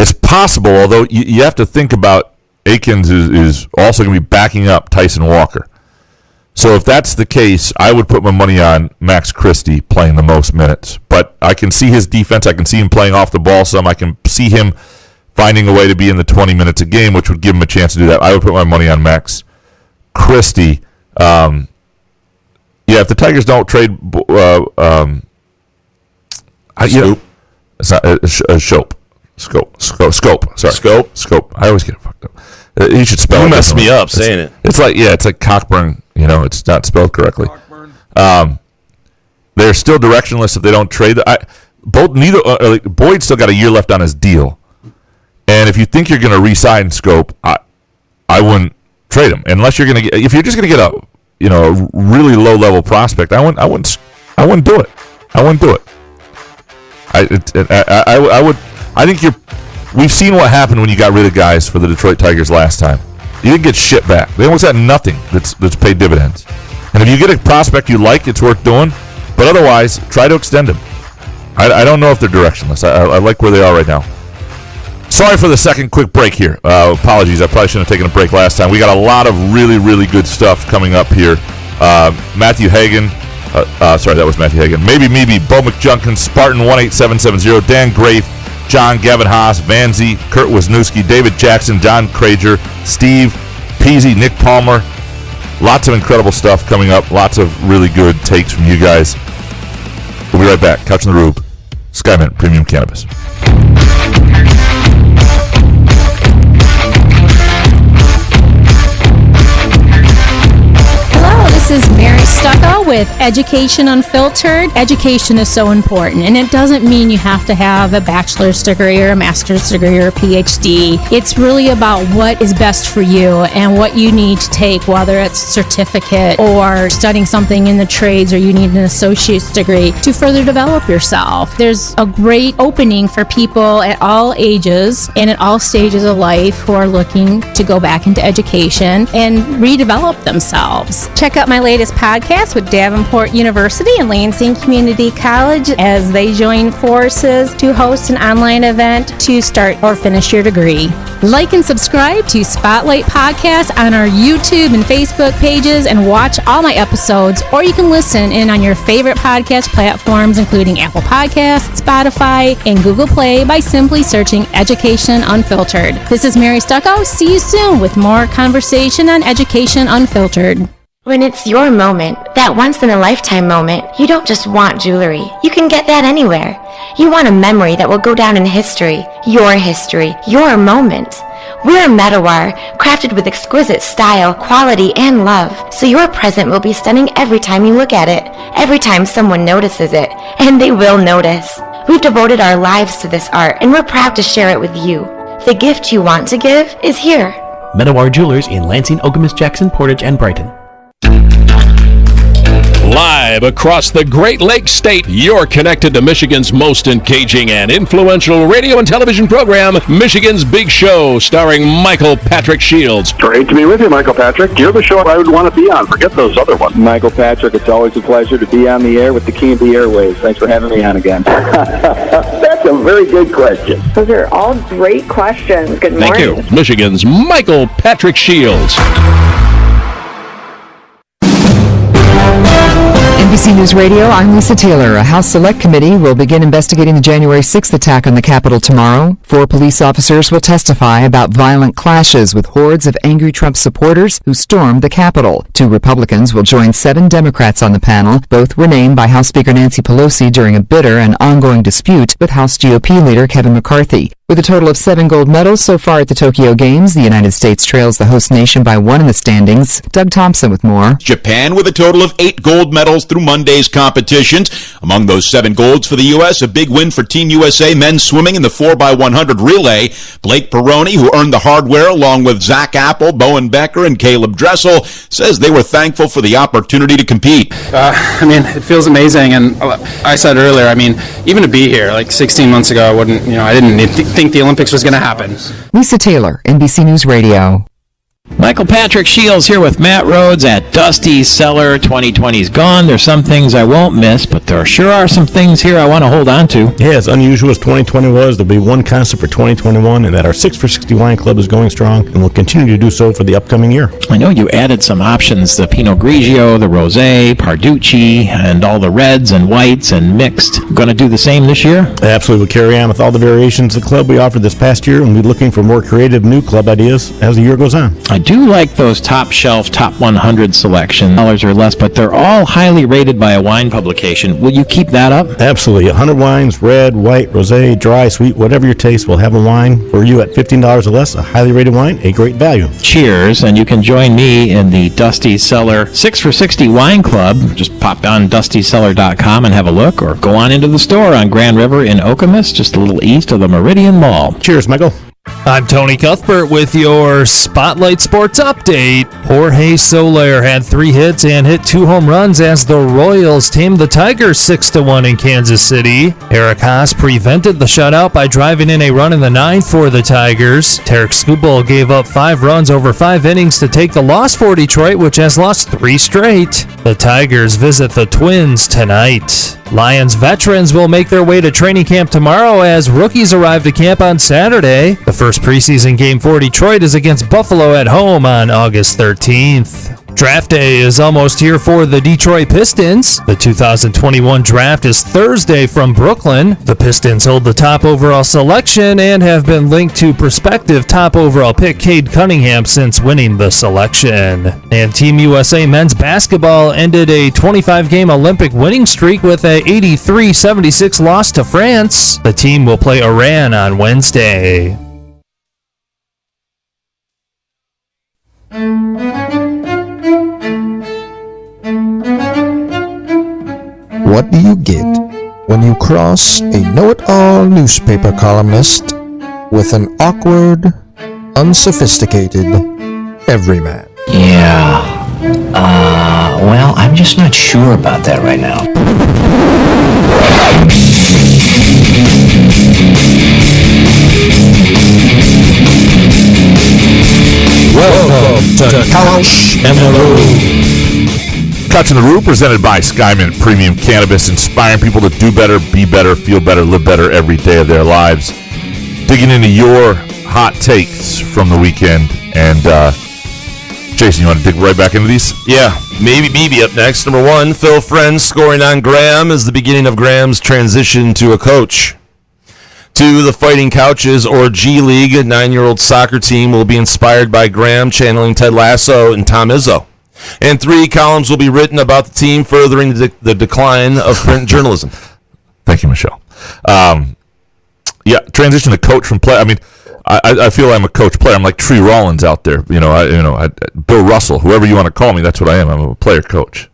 It's possible, although you have to think about Akins is also going to be backing up Tyson Walker. So if that's the case, I would put my money on Max Christie playing the most minutes. But I can see his defense. I can see him playing off the ball some. I can see him finding a way to be in the 20 minutes a game, which would give him a chance to do that. I would put my money on Max Christie. If the Tigers don't trade it's not Scope. Sorry. Scope. I always get it fucked up. You should spell it. You messed me up saying it. It's like Cockburn. It's not spelled correctly. They're still directionless if they don't trade. Boyd still got a year left on his deal, and if you think you're going to re-sign Scope, I wouldn't trade him unless you're going to get. If you're just going to get a really low level prospect, I wouldn't do it. I wouldn't do it. I would. I think we've seen what happened when you got rid of guys for the Detroit Tigers last time. You didn't get shit back. They almost had nothing that's paid dividends. And if you get a prospect you like, it's worth doing. But otherwise, try to extend them. I don't know if they're directionless. I like where they are right now. Sorry for the second quick break here. Apologies. I probably shouldn't have taken a break last time. We got a lot of really, really good stuff coming up here. Matthew Hagan. Sorry, that was Matthew Hagan. Maybe Bo McJunkin, Spartan 18770, Dan Grafe, John, Gavin Haas, Vanzi, Kurt Wisniewski, David Jackson, John Crager, Steve, Peasy, Nick Palmer. Lots of incredible stuff coming up. Lots of really good takes from you guys. We'll be right back. Couch on the Rube, Skymint Premium Cannabis. Hello, this is Mary Stucco tomorrow with Education Unfiltered. Education is so important, and it doesn't mean you have to have a bachelor's degree or a master's degree or a PhD. It's really about what is best for you and what you need to take, whether it's a certificate or studying something in the trades, or you need an associate's degree to further develop yourself. There's a great opening for people at all ages and at all stages of life who are looking to go back into education and redevelop themselves. Check out my latest podcast with Davenport University and Lansing Community College as they join forces to host an online event to start or finish your degree. Like and subscribe to Spotlight Podcast on our YouTube and Facebook pages and watch all my episodes, or you can listen in on your favorite podcast platforms, including Apple Podcasts, Spotify, and Google Play by simply searching Education Unfiltered. This is Mary Stucco. See you soon with more conversation on Education Unfiltered. When it's your moment, that once-in-a-lifetime moment, you don't just want jewelry. You can get that anywhere. You want a memory that will go down in history, your moment. We're Medawar, crafted with exquisite style, quality, and love, so your present will be stunning every time you look at it, every time someone notices it, and they will notice. We've devoted our lives to this art, and we're proud to share it with you. The gift you want to give is here. Medawar Jewelers in Lansing, Okemos, Jackson, Portage, and Brighton. Live across the Great Lakes State, you're connected to Michigan's most engaging and influential radio and television program, Michigan's Big Show, starring Michael Patrick Shields. Great to be with you, Michael Patrick. You're the show I would want to be on. Forget those other ones. Michael Patrick, it's always a pleasure to be on the air with the King of the Airwaves. Thanks for having me on again. That's a very good question. Those are all great questions. Good morning. Thank you. Michigan's Michael Patrick Shields. NBC News Radio, I'm Lisa Taylor. A House Select Committee will begin investigating the January 6th attack on the Capitol tomorrow. 4 police officers will testify about violent clashes with hordes of angry Trump supporters who stormed the Capitol. 2 Republicans will join 7 Democrats on the panel. Both were named by House Speaker Nancy Pelosi during a bitter and ongoing dispute with House GOP leader Kevin McCarthy. With a total of 7 gold medals so far at the Tokyo Games, the United States trails the host nation by 1 in the standings. Doug Thompson with more. Japan with a total of 8 gold medals through Monday's competitions. Among those 7 golds for the U.S., a big win for Team USA men's swimming in the 4x100 relay. Blake Peroni, who earned the hardware along with Zach Apple, Bowen Becker, and Caleb Dressel, says they were thankful for the opportunity to compete. It feels amazing, and I said earlier, even to be here, 16 months ago, I didn't think the Olympics was going to happen. Lisa Taylor, NBC News Radio. Michael Patrick Shields here with Matt Rhodes at Dusty's Cellar. 2020's gone. There's some things I won't miss, but there sure are some things here I want to hold on to. Yeah, as unusual as 2020 was, there'll be one constant for 2021, and that our 6 for 60 wine club is going strong and will continue to do so for the upcoming year. I know you added some options, the Pinot Grigio, the Rosé, Parducci, and all the reds and whites and mixed. Going to do the same this year? Absolutely. We'll carry on with all the variations of the club we offered this past year, and we'll be looking for more creative new club ideas as the year goes on. I do like those top shelf, top 100 selection, dollars or less, but they're all highly rated by a wine publication. Will you keep that up? Absolutely. 100 wines, red, white, rosé, dry, sweet, whatever your taste, we'll have a wine for you at $15 or less, a highly rated wine, a great value. Cheers, and you can join me in the Dusty's Cellar 6 for 60 Wine Club. Just pop on dustycellar.com and have a look, or go on into the store on Grand River in Okemos, just a little east of the Meridian Mall. Cheers, Michael. I'm Tony Cuthbert with your Spotlight Sports Update. Jorge Soler had 3 hits and hit 2 home runs as the Royals tamed the Tigers 6-1 in Kansas City. Eric Haas prevented the shutout by driving in a run in the 9th for the Tigers. Tarek Skubal gave up 5 runs over 5 innings to take the loss for Detroit, which has lost 3 straight. The Tigers visit the Twins tonight. Lions veterans will make their way to training camp tomorrow as rookies arrive to camp on Saturday. The first preseason game for Detroit is against Buffalo at home on August 13th. Draft day is almost here for the Detroit Pistons. The 2021 draft is Thursday from Brooklyn. The Pistons hold the top overall selection and have been linked to prospective top overall pick Cade Cunningham since winning the selection. And Team USA men's basketball ended a 25-game Olympic winning streak with a 83-76 loss to France. The team will play Iran on Wednesday. what do you get when you cross a know-it-all newspaper columnist with an awkward, unsophisticated everyman? Yeah. Well, I'm just not sure about that right now. Welcome to Couch and the Roo. Couch and the Roo, presented by Skymint Premium Cannabis, inspiring people to do better, be better, feel better, live better every day of their lives. Digging into your hot takes from the weekend. And, Jason, you want to dig right back into these? Yeah, maybe up next. Number one, Phil Friend scoring on Graham is the beginning of Graham's transition to a coach. 2, the Fighting Couches, or G League, a 9-year-old soccer team, will be inspired by Graham channeling Ted Lasso and Tom Izzo. And 3, columns will be written about the team furthering the decline of print journalism. Thank you, Michelle. Yeah, transition to coach from play. I mean, I feel I'm a coach player. I'm like Tree Rollins out there. Bill Russell, whoever you want to call me, that's what I am. I'm a player coach.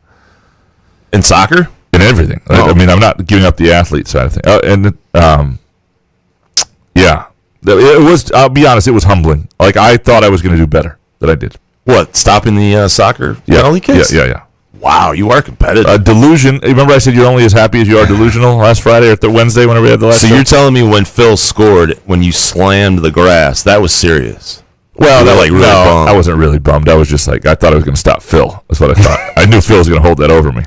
In soccer? In everything. Oh. I mean, I'm not giving up the athlete side of things. Yeah, it was. I'll be honest, it was humbling. Like, I thought I was going to do better than I did. What, stopping the soccer penalty kicks? Yeah. Wow, you are competitive. Delusion. Remember I said you're only as happy as you are delusional last Friday or Wednesday whenever we had the last So show? you're telling me when Phil scored, when you slammed the grass, that was serious? Well, Really bummed. I wasn't really bummed. I was just like, I thought I was going to stop Phil. That's what I thought. I knew Phil was going to hold that over me.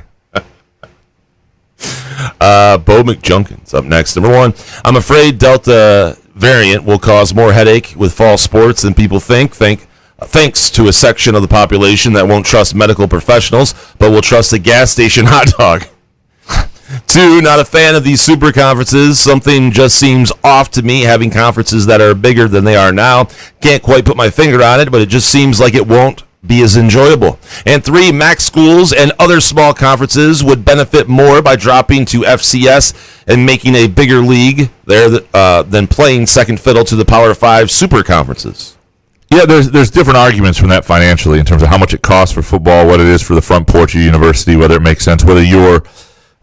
Bo McJunkins up next. Number 1, I'm afraid Delta variant will cause more headache with fall sports than people think. Thanks to a section of the population that won't trust medical professionals, but will trust a gas station hot dog. 2, not a fan of these super conferences. Something just seems off to me, having conferences that are bigger than they are now. Can't quite put my finger on it, but it just seems like it won't be as enjoyable. And 3, MAC schools and other small conferences would benefit more by dropping to FCS and making a bigger league there than playing second fiddle to the Power 5 super conferences. Yeah, there's different arguments from that financially in terms of how much it costs for football, what it is for the front porch of university, whether it makes sense, whether you're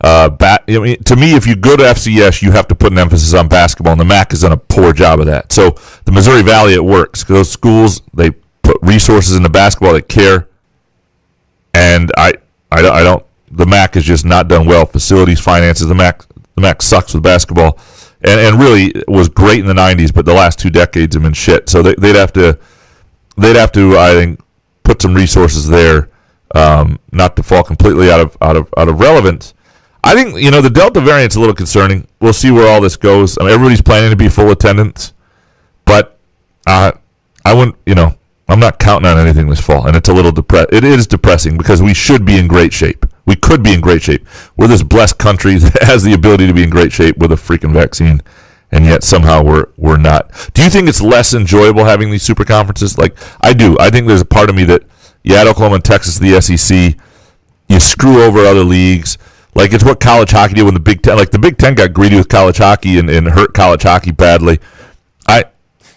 to me, if you go to FCS, you have to put an emphasis on basketball, and the MAC has done a poor job of that. So the Missouri Valley, it works. Those schools, they put resources into basketball, they care, and I don't. The MAC has just not done well. Facilities, finances. The MAC sucks with basketball, and really was great in the '90s, but the last 2 decades have been shit. So they'd have to, I think, put some resources there, not to fall completely out of relevance. I think, the Delta variant's a little concerning. We'll see where all this goes. I mean, everybody's planning to be full attendance, but I wouldn't, I'm not counting on anything this fall, and it's a little it is depressing because we should be in great shape. We could be in great shape. We're this blessed country that has the ability to be in great shape with a freaking vaccine, and yet somehow we're not. Do you think it's less enjoyable having these super conferences? Like, I do. I think there's a part of me that you add Oklahoma and Texas to the SEC, you screw over other leagues. Like, it's what college hockey did when the Big Ten, the Big Ten got greedy with college hockey and hurt college hockey badly.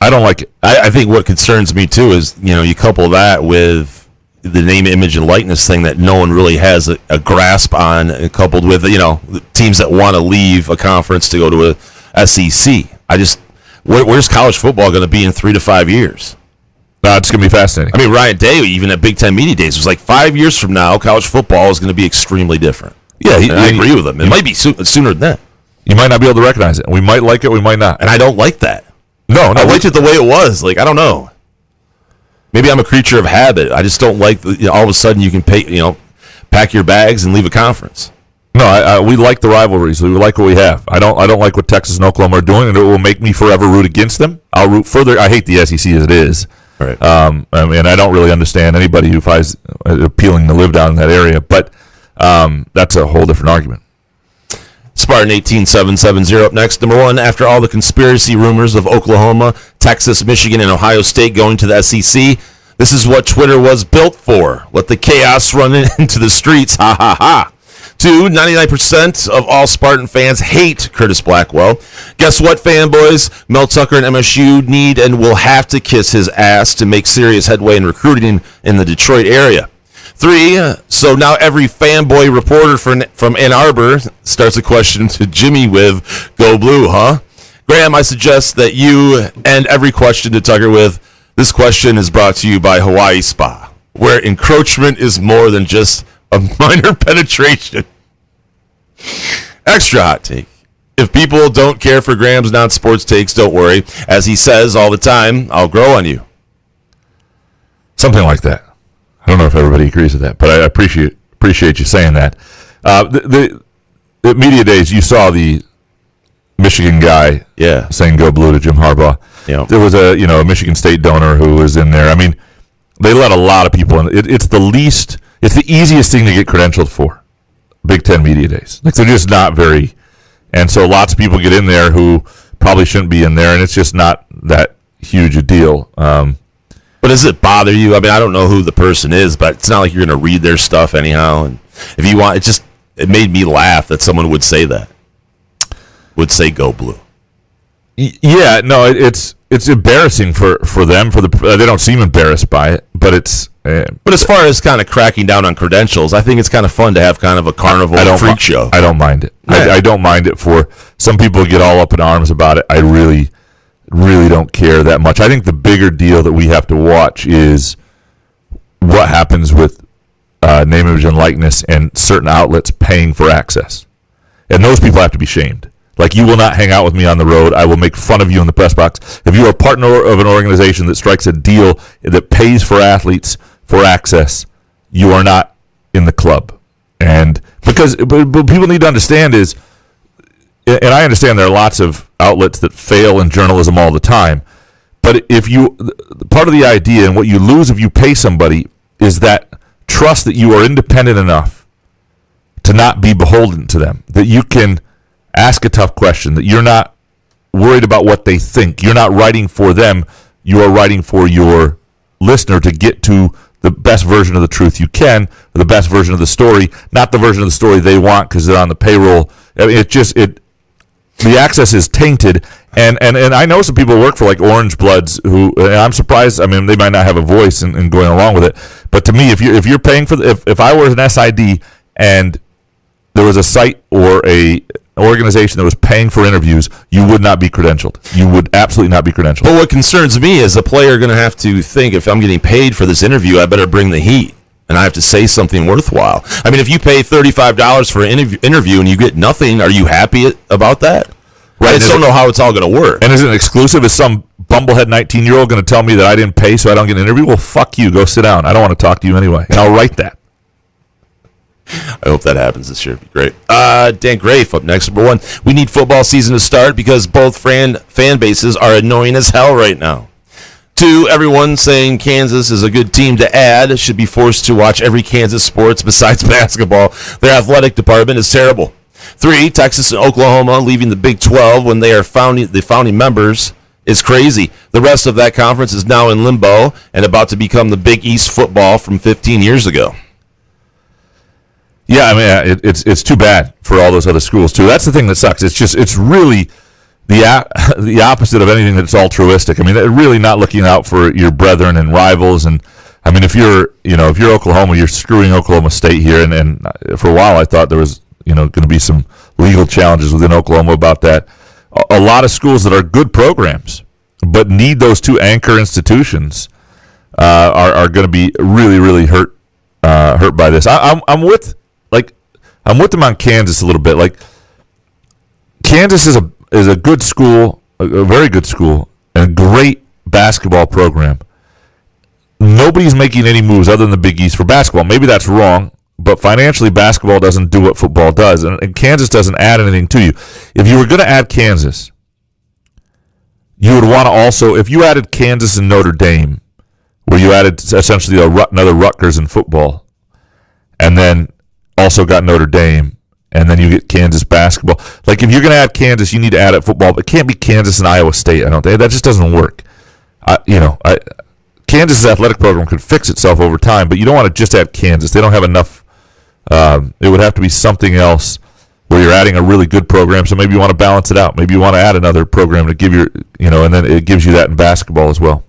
I don't like it. I think what concerns me, too, is, you couple that with the name, image, and likeness thing that no one really has a grasp on, coupled with, teams that want to leave a conference to go to a SEC. Where's college football going to be in 3 to 5 years? It's going to be fascinating. I mean, Ryan Day, even at Big Ten Media Days, was like 5 years from now, college football is going to be extremely different. Yeah, I agree with him. It might be sooner than that. You might not be able to recognize it. We might like it, we might not. And I don't like that. No. I liked it the way it was. Like, I don't know. Maybe I'm a creature of habit. I just don't like all of a sudden you can pack your bags and leave a conference. No, we like the rivalries. We like what we have. I don't like what Texas and Oklahoma are doing, and it will make me forever root against them. I'll root further. I hate the SEC as it is. Right. And I don't really understand anybody who finds it appealing to live down in that area. But that's a whole different argument. Spartan 18770 up next. Number 1, after all the conspiracy rumors of Oklahoma, Texas, Michigan, and Ohio State going to the SEC, this is what Twitter was built for. Let the chaos run into the streets. Ha ha ha. 2, 99% of all Spartan fans hate Curtis Blackwell. Guess what, fanboys? Mel Tucker and MSU need and will have to kiss his ass to make serious headway in recruiting in the Detroit area. 3, so now every fanboy reporter from Ann Arbor starts a question to Jimmy with, "Go Blue, huh?" Graham, I suggest that you end every question to Tucker with, "This question is brought to you by Hawaii Spa, where encroachment is more than just a minor penetration." Extra hot take. If people don't care for Graham's non-sports takes, don't worry. As he says all the time, I'll grow on you. Something like that. I don't know if everybody agrees with that, but I appreciate you saying that. The media days, you saw the Michigan guy saying "Go Blue" to Jim Harbaugh. Yeah. There was a Michigan State donor who was in there. I mean, they let a lot of people in. It's the easiest thing to get credentialed for. Big Ten media days. Like, they're just not very, and so lots of people get in there who probably shouldn't be in there, and it's just not that huge a deal. But does it bother you? I mean, I don't know who the person is, but it's not like you're going to read their stuff anyhow. And if you want, it made me laugh that someone would say that. Would say "Go Blue." Yeah, no, it's embarrassing for them. They don't seem embarrassed by it, but it's. But as far as kind of cracking down on credentials, I think it's kind of fun to have kind of a carnival freak show. I don't mind it. Yeah. I don't mind it. For some people get all up in arms about it. I really don't care that much. I think the bigger deal that we have to watch is what happens with name, image, and likeness and certain outlets paying for access. And those people have to be shamed. Like, you will not hang out with me on the road. I will make fun of you in the press box. If you are a partner of an organization that strikes a deal that pays for athletes for access, you are not in the club. And but people need to understand is, and I understand there are lots of outlets that fail in journalism all the time, but part of the idea and what you lose if you pay somebody is that trust that you are independent enough to not be beholden to them, that you can ask a tough question, that you're not worried about what they think. You're not writing for them. You are writing for your listener to get to the best version of the truth you can, or the best version of the story, not the version of the story they want because they're on the payroll. I mean, the access is tainted, and I know some people work for like Orange Bloods who, and I'm surprised. I mean, they might not have a voice in going along with it, but to me, if you're paying for if I were an SID and there was a site or a organization that was paying for interviews, you would not be credentialed. You would absolutely not be credentialed. But what concerns me is a player going to have to think, if I'm getting paid for this interview, I better bring the heat, and I have to say something worthwhile. I mean, if you pay $35 for an interview and you get nothing, are you happy about that? Right. I just don't know how it's all going to work. And is it exclusive? Is some bumblehead 19-year-old going to tell me that I didn't pay so I don't get an interview? Well, fuck you. Go sit down. I don't want to talk to you anyway. And I'll write that. I hope that happens this year. It'd be great. Dan Grafe up next. Number 1, we need football season to start because both fan bases are annoying as hell right now. 2, everyone saying Kansas is a good team to add should be forced to watch every Kansas sports besides basketball. Their athletic department is terrible. 3, Texas and Oklahoma leaving the Big 12 when they are the founding members is crazy. The rest of that conference is now in limbo and about to become the Big East football from 15 years ago. Yeah, I mean, it's too bad for all those other schools too. That's the thing that sucks. It's really the opposite of anything that's altruistic. I mean, they're really not looking out for your brethren and rivals. And I mean, if you're Oklahoma, you're screwing Oklahoma State here. And for a while, I thought there was going to be some legal challenges within Oklahoma about that. A lot of schools that are good programs but need those two anchor institutions are going to be really, really hurt by this. I'm with them on Kansas a little bit. Like, Kansas is a good school, a very good school, and a great basketball program. Nobody's making any moves other than the Big East for basketball. Maybe that's wrong, but financially, basketball doesn't do what football does, and Kansas doesn't add anything to you. If you were going to add Kansas, you would want to also, if you added Kansas and Notre Dame, where you added essentially another Rutgers in football, and then also got Notre Dame, and then you get Kansas basketball. Like, if you're going to add Kansas, you need to add it football, but it can't be Kansas and Iowa State. I don't think that just doesn't work. Kansas's athletic program could fix itself over time, but you don't want to just add Kansas. They don't have enough. It would have to be something else where you're adding a really good program. So maybe you want to balance it out. Maybe you want to add another program to give and then it gives you that in basketball as well.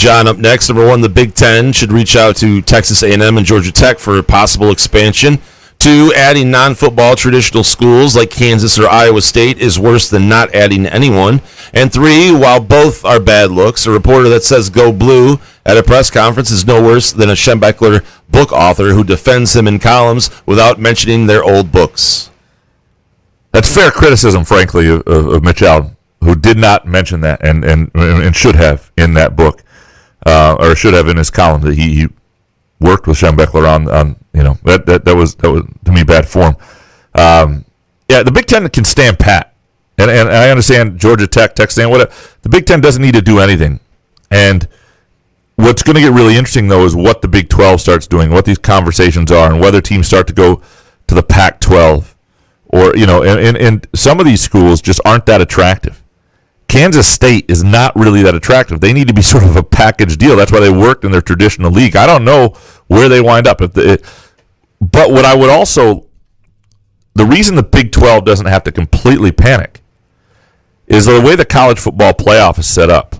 John, up next. Number one, the Big Ten should reach out to Texas A&M and Georgia Tech for possible expansion. 2, adding non-football traditional schools like Kansas or Iowa State is worse than not adding anyone. And 3, while both are bad looks, a reporter that says go blue at a press conference is no worse than a Schembechler book author who defends him in columns without mentioning their old books. That's fair criticism, frankly, of Mitch Allen, who did not mention that and should have in that book, or should have in his column that he worked with Schembechler on that was to me bad form. The Big Ten can stand pat, and I understand Georgia Tech, Texas A&M, whatever. The Big Ten doesn't need to do anything, and what's going to get really interesting though is what the Big 12 starts doing, what these conversations are, and whether teams start to go to the Pac-12, or and some of these schools just aren't that attractive. Kansas State is not really that attractive. They need to be sort of a package deal. That's why they worked in their traditional league. I don't know where they wind up. But what I would also, the reason the Big 12 doesn't have to completely panic is the way the college football playoff is set up.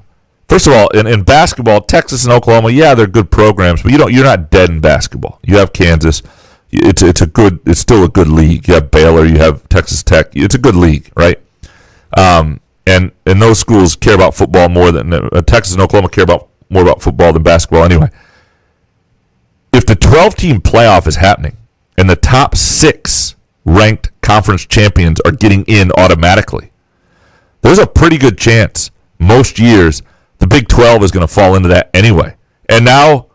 First of all, in basketball, Texas and Oklahoma, yeah, they're good programs, but you're not dead in basketball. You have Kansas. It's still a good league. You have Baylor. You have Texas Tech. It's a good league, right? And those schools care about football more than Texas and Oklahoma care more about football than basketball anyway. If the 12-team playoff is happening and the top 6 ranked conference champions are getting in automatically, there's a pretty good chance most years the Big 12 is going to fall into that anyway. And now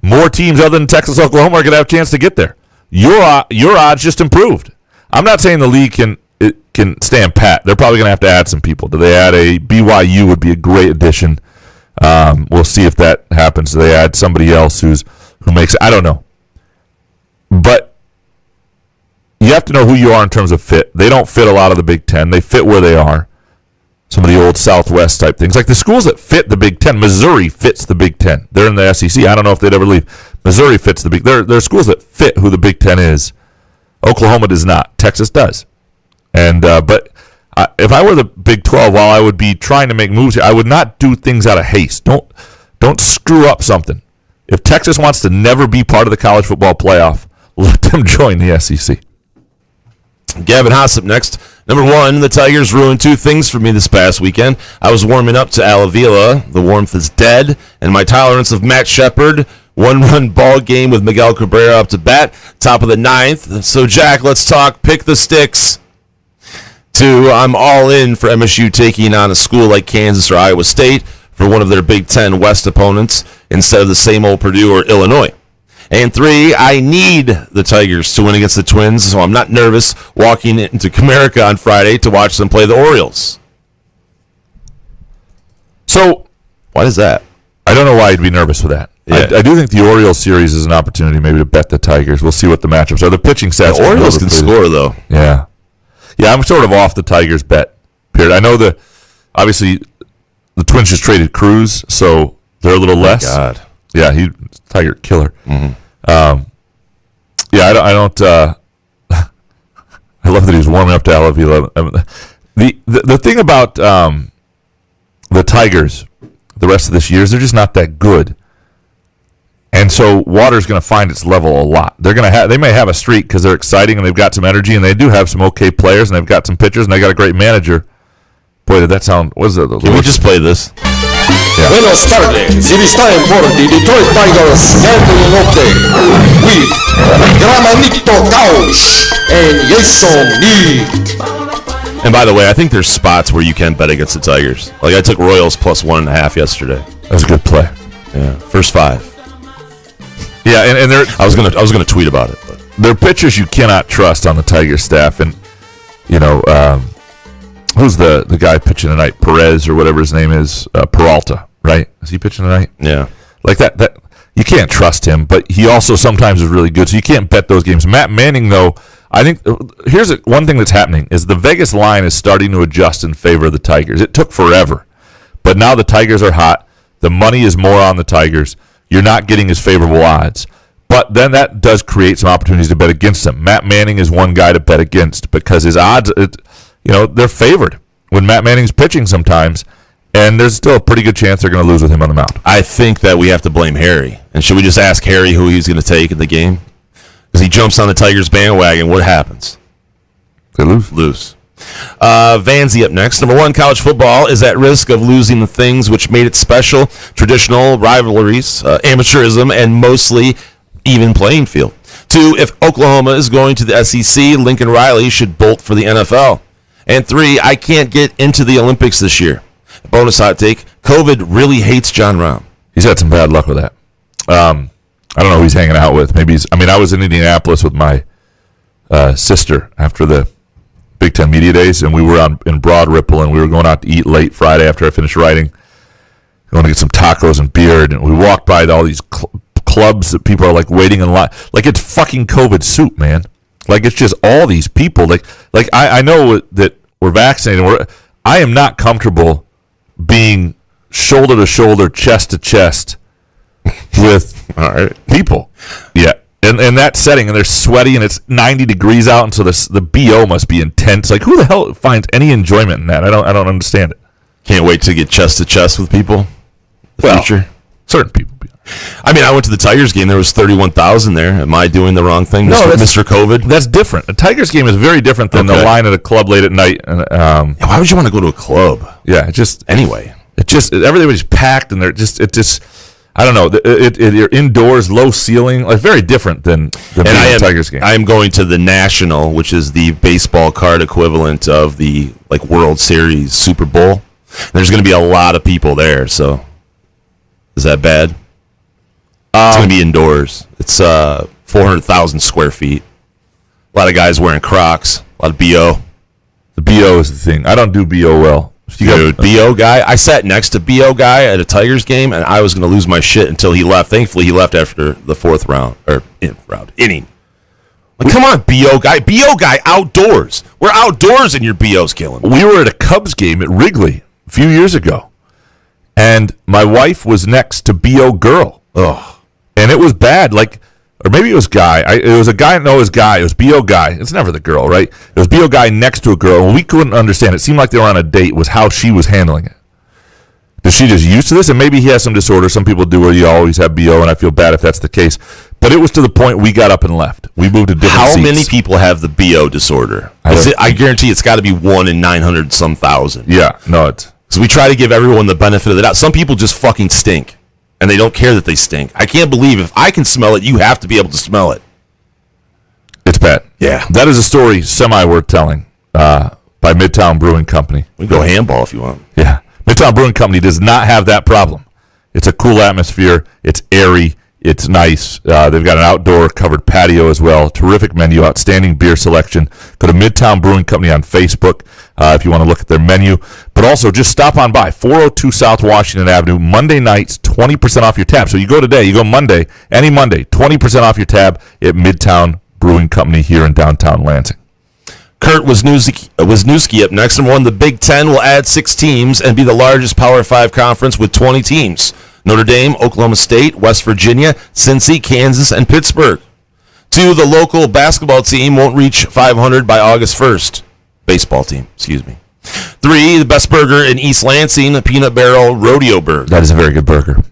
more teams other than Texas, Oklahoma are going to have a chance to get there. Your odds just improved. I'm not saying the league can stand pat. They're probably going to have to add some people. Do they add a BYU would be a great addition. We'll see if that happens. Do they add somebody else who makes it? I don't know. But you have to know who you are in terms of fit. They don't fit a lot of the Big Ten. They fit where they are. Some of the old Southwest type things. Like the schools that fit the Big Ten. Missouri fits the Big Ten. They're in the SEC. I don't know if they'd ever leave. Missouri fits the Big Ten. There are schools that fit who the Big Ten is. Oklahoma does not. Texas does. And but if I were the Big 12, while I would be trying to make moves here, I would not do things out of haste. Don't screw up something. If Texas wants to never be part of the college football playoff, let them join the SEC. Gavin Haas up next. Number one, the Tigers ruined 2 things for me this past weekend. I was warming up to Al Avila. The warmth is dead, and my tolerance of Matt Shepard. 1-run ball game with Miguel Cabrera up to bat, top of the 9th. So, Jack, let's talk pick the sticks. 2, I'm all in for MSU taking on a school like Kansas or Iowa State for one of their Big Ten West opponents instead of the same old Purdue or Illinois. And 3, I need the Tigers to win against the Twins, so I'm not nervous walking into Comerica on Friday to watch them play the Orioles. So, what is that? I don't know why you'd be nervous with that. Yeah. I do think the Orioles series is an opportunity maybe to bet the Tigers. We'll see what the matchups are. The pitching stats. The Orioles can score, though. Yeah. Yeah, I'm sort of off the Tigers bet, period. I know obviously, the Twins just traded Cruz, so they're a little less. God. Yeah, he's Tiger killer. Mm-hmm. I don't I love that he's warming up to Al Avila. The thing about the Tigers the rest of this year is they're just not that good. And so water's going to find its level a lot. They may have a streak because they're exciting and they've got some energy and they do have some okay players and they've got some pitchers and they got a great manager. Boy, did that sound? What is it? Can we just play this? Yeah. Buenas tardes. It is time for the Detroit Tigers gambling update with Gramanito Couch and Jason Lee. And by the way, I think there's spots where you can bet against the Tigers. Like I took Royals plus 1.5 yesterday. That's a good play. Yeah, first 5. Yeah, and I was gonna tweet about it. But. They're pitchers you cannot trust on the Tigers staff, and who's the guy pitching tonight? Perez or whatever his name is, Peralta, right? Is he pitching tonight? Yeah, like that. You can't trust him, but he also sometimes is really good, so you can't bet those games. Matt Manning, though, I think here's one thing that's happening is the Vegas line is starting to adjust in favor of the Tigers. It took forever, but now the Tigers are hot. The money is more on the Tigers. You're not getting as favorable odds. But then that does create some opportunities to bet against them. Matt Manning is one guy to bet against because his odds, they're favored when Matt Manning's pitching sometimes, And there's still a pretty good chance they're going to lose with him on the mound. I think that we have to blame Harry. And should we just ask Harry who he's going to take in the game? Because he jumps on the Tigers bandwagon. What happens? They lose. Vanzy up next. Number 1, college football is at risk of losing the things which made it special, traditional rivalries, amateurism, and mostly even playing field. 2, if Oklahoma is going to the SEC, Lincoln Riley should bolt for the NFL. And 3, I can't get into the Olympics this year. Bonus hot take, COVID really hates John Rahm. He's had some bad luck with that. I don't know who he's hanging out with. I was in Indianapolis with my sister after the Big Ten Media Days, and we were in Broad Ripple, and we were going out to eat late Friday after I finished writing, going to get some tacos and beer, and we walked by all these clubs that people are like waiting in line. Like it's fucking COVID soup, man. Like it's just all these people. Like I know that we're vaccinated. I am not comfortable being shoulder to shoulder, chest to chest with people. Yeah. In that setting, and they're sweaty, and it's 90 degrees out, and so the BO must be intense. Like, who the hell finds any enjoyment in that? I don't understand it. Can't wait to get chest to chest with people. Future. Certain people. I mean, I went to the Tigers game. There was 31,000 there. Am I doing the wrong thing, Mr. COVID? That's different. A Tigers game is very different than the line at a club late at night. And, why would you want to go to a club? Yeah, anyway. Everybody's packed, and I don't know. You're indoors, low ceiling, like very different than the Tigers game. I am going to the National, which is the baseball card equivalent of the World Series Super Bowl. There's going to be a lot of people there. So, is that bad? It's going to be indoors. It's 400,000 square feet. A lot of guys wearing Crocs. A lot of BO. The BO is the thing. I don't do BO well. Dude, BO guy. I sat next to BO guy at a Tigers game, and I was going to lose my shit until he left. Thankfully, he left after the 4th inning. Like, come on, BO guy. BO guy outdoors. We're outdoors, and your BO's killing me. We were at a Cubs game at Wrigley a few years ago, and my wife was next to BO girl. Ugh. And it was bad. Or maybe it was guy. It was a guy. No, it was guy. It was BO guy. It's never the girl, right? It was BO guy next to a girl, and we couldn't understand. It seemed like they were on a date. Was how she was handling it. Is she just used to this? And maybe he has some disorder. Some people do where you always have BO, and I feel bad if that's the case. But it was to the point we got up and left. We moved to different seats. How many people have the BO disorder? I guarantee it's got to be 1 in 900-some thousand. Yeah, no, it's... So we try to give everyone the benefit of the doubt. Some people just fucking stink. And they don't care that they stink. I can't believe if I can smell it, you have to be able to smell it. It's bad. Yeah. That is a story semi-worth telling by Midtown Brewing Company. We can go handball if you want. Yeah. Midtown Brewing Company does not have that problem. It's a cool atmosphere. It's airy. It's nice. They've got an outdoor covered patio as well. Terrific menu, outstanding beer selection. Go to Midtown Brewing Company on Facebook if you want to look at their menu. But also, just stop on by 402 South Washington Avenue. Monday nights, 20% off your tab. So you go today, you go Monday, any Monday, 20% off your tab at Midtown Brewing Company here in downtown Lansing. Kurt Wisniewski up next. Number 1, the Big Ten will add 6 teams and be the largest Power 5 conference with 20 teams. Notre Dame, Oklahoma State, West Virginia, Cincy, Kansas, and Pittsburgh. 2, the local basketball team won't reach 500 by August 1st. Baseball team, excuse me. 3, the best burger in East Lansing, Peanut Barrel Rodeo Burger. That is a very good burger.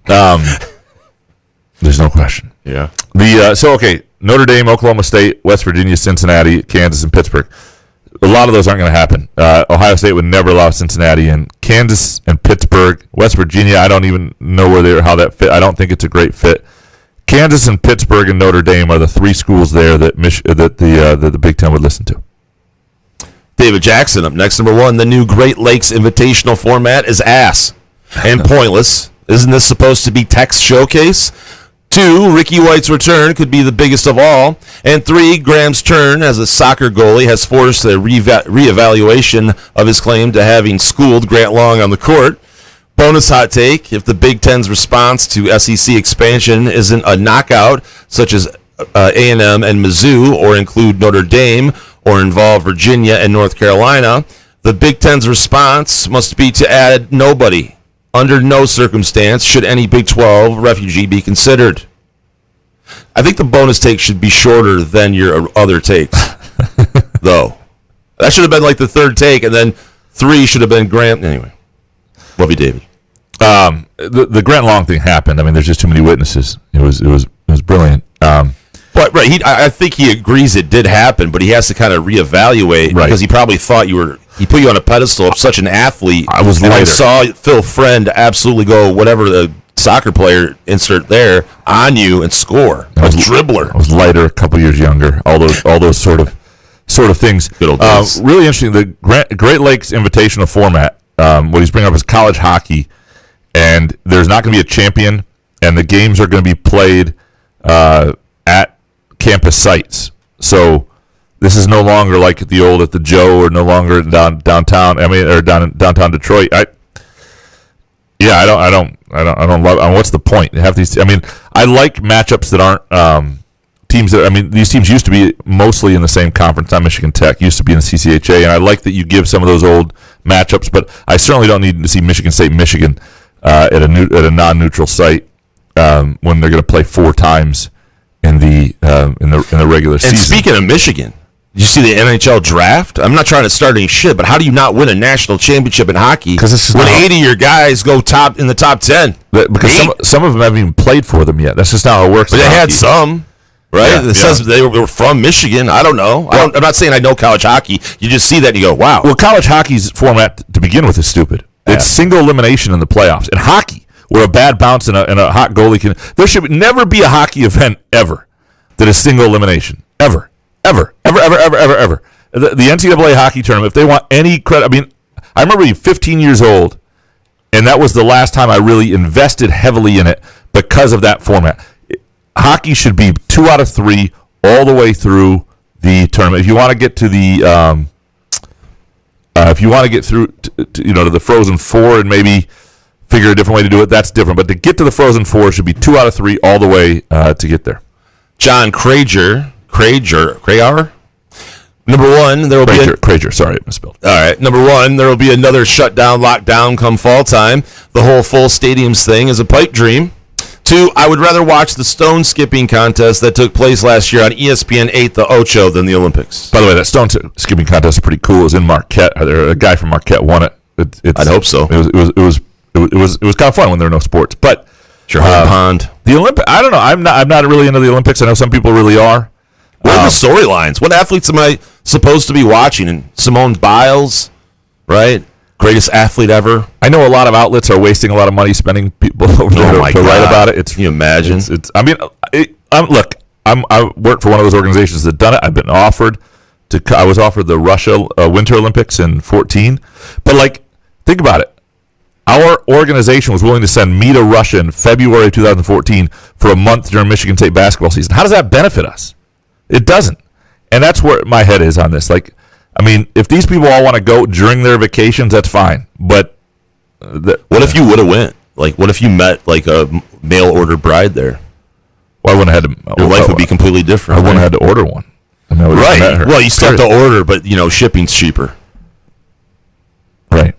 There's no question. Yeah. Notre Dame, Oklahoma State, West Virginia, Cincinnati, Kansas, and Pittsburgh. A lot of those aren't going to happen. Ohio State would never allow Cincinnati, and Kansas and Pittsburgh, West Virginia. I don't even know how that fit. I don't think it's a great fit. Kansas and Pittsburgh and Notre Dame are the 3 schools there that the Big Ten would listen to. David Jackson up next. Number 1, the new Great Lakes Invitational format is ass and pointless. Isn't this supposed to be Tech's showcase? 2, Ricky White's return could be the biggest of all. And 3, Graham's turn as a soccer goalie has forced a reevaluation of his claim to having schooled Grant Long on the court. Bonus hot take, if the Big Ten's response to SEC expansion isn't a knockout, such as A&M and Mizzou, or include Notre Dame, or involve Virginia and North Carolina, the Big Ten's response must be to add nobody. Under no circumstance should any Big 12 refugee be considered. I think the bonus take should be shorter than your other takes, though. That should have been like the 3rd take, and then 3 should have been Grant. Anyway. Love you, David. The Grant Long thing happened. I mean, there's just too many witnesses. It was brilliant. But right, I think he agrees it did happen, but he has to kind of reevaluate because he probably thought he put you on a pedestal of such an athlete. I saw Phil Friend absolutely go whatever the soccer player insert there on you and score. A dribbler. I was lighter, a couple years younger. All those sort of things. Good old days. Really interesting. The Great Lakes Invitational format. What he's bringing up is college hockey, and there's not going to be a champion, and the games are going to be played at campus sites. So this is no longer like at the Joe, or no longer downtown. I mean, or downtown Detroit. I don't love. What's the point? They have these. I mean, I like matchups that aren't teams that. I mean, these teams used to be mostly in the same conference. Not Michigan Tech used to be in the CCHA, and I like that you give some of those old matchups. But I certainly don't need to see Michigan State, Michigan at a non-neutral site when they're going to play 4 times in the regular season. And speaking of Michigan, did you see the NHL draft? I'm not trying to start any shit, but how do you not win a national championship in hockey when 80 of your guys go in the top 10? Because some of them haven't even played for them yet. That's just not how it works. But they had some, right? It says they were from Michigan. I don't know. I'm not saying I know college hockey. You just see that and you go, wow. Well, college hockey's format to begin with is stupid. It's single elimination in the playoffs. In hockey, where a bad bounce and a hot goalie there should never be a hockey event ever that is single elimination. Ever. The NCAA hockey tournament, if they want any credit, I mean, I remember being 15 years old, and that was the last time I really invested heavily in it because of that format. Hockey should be 2 out of 3 all the way through the tournament. If you want to get to the, to the Frozen Four and maybe figure a different way to do it, that's different. But to get to the Frozen Four, it should be 2 out of 3 all the way to get there. John Crager. Number 1, there will be Crager. Sorry, I misspelled. All right. Number 1, there will be another shutdown, lockdown come fall time. The whole full stadiums thing is a pipe dream. 2, I would rather watch the stone skipping contest that took place last year on ESPN 8, the Ocho, than the Olympics. By the way, that stone skipping contest is pretty cool. It was in Marquette. A guy from Marquette won it. I'd hope so. It was kind of fun when there were no sports, but your home pond. The Olympic. I don't know. I'm not really into the Olympics. I know some people really are. What are the storylines? What athletes am I supposed to be watching? And Simone Biles, right? Greatest athlete ever. I know a lot of outlets are wasting a lot of money spending people over there to write about it. Can you imagine? Look, I work for one of those organizations that done it. I've been offered I was offered the Russia Winter Olympics in 2014. But think about it. Our organization was willing to send me to Russia in February of 2014 for a month during Michigan State basketball season. How does that benefit us? It doesn't. And that's where my head is on this. If these people all want to go during their vacations, that's fine. But what if you would have went? What if you met a mail order bride there? Well, I wouldn't have had to. Your life would be completely different. I wouldn't have had to order one. Right. Well, you still have to order, but shipping's cheaper. Right.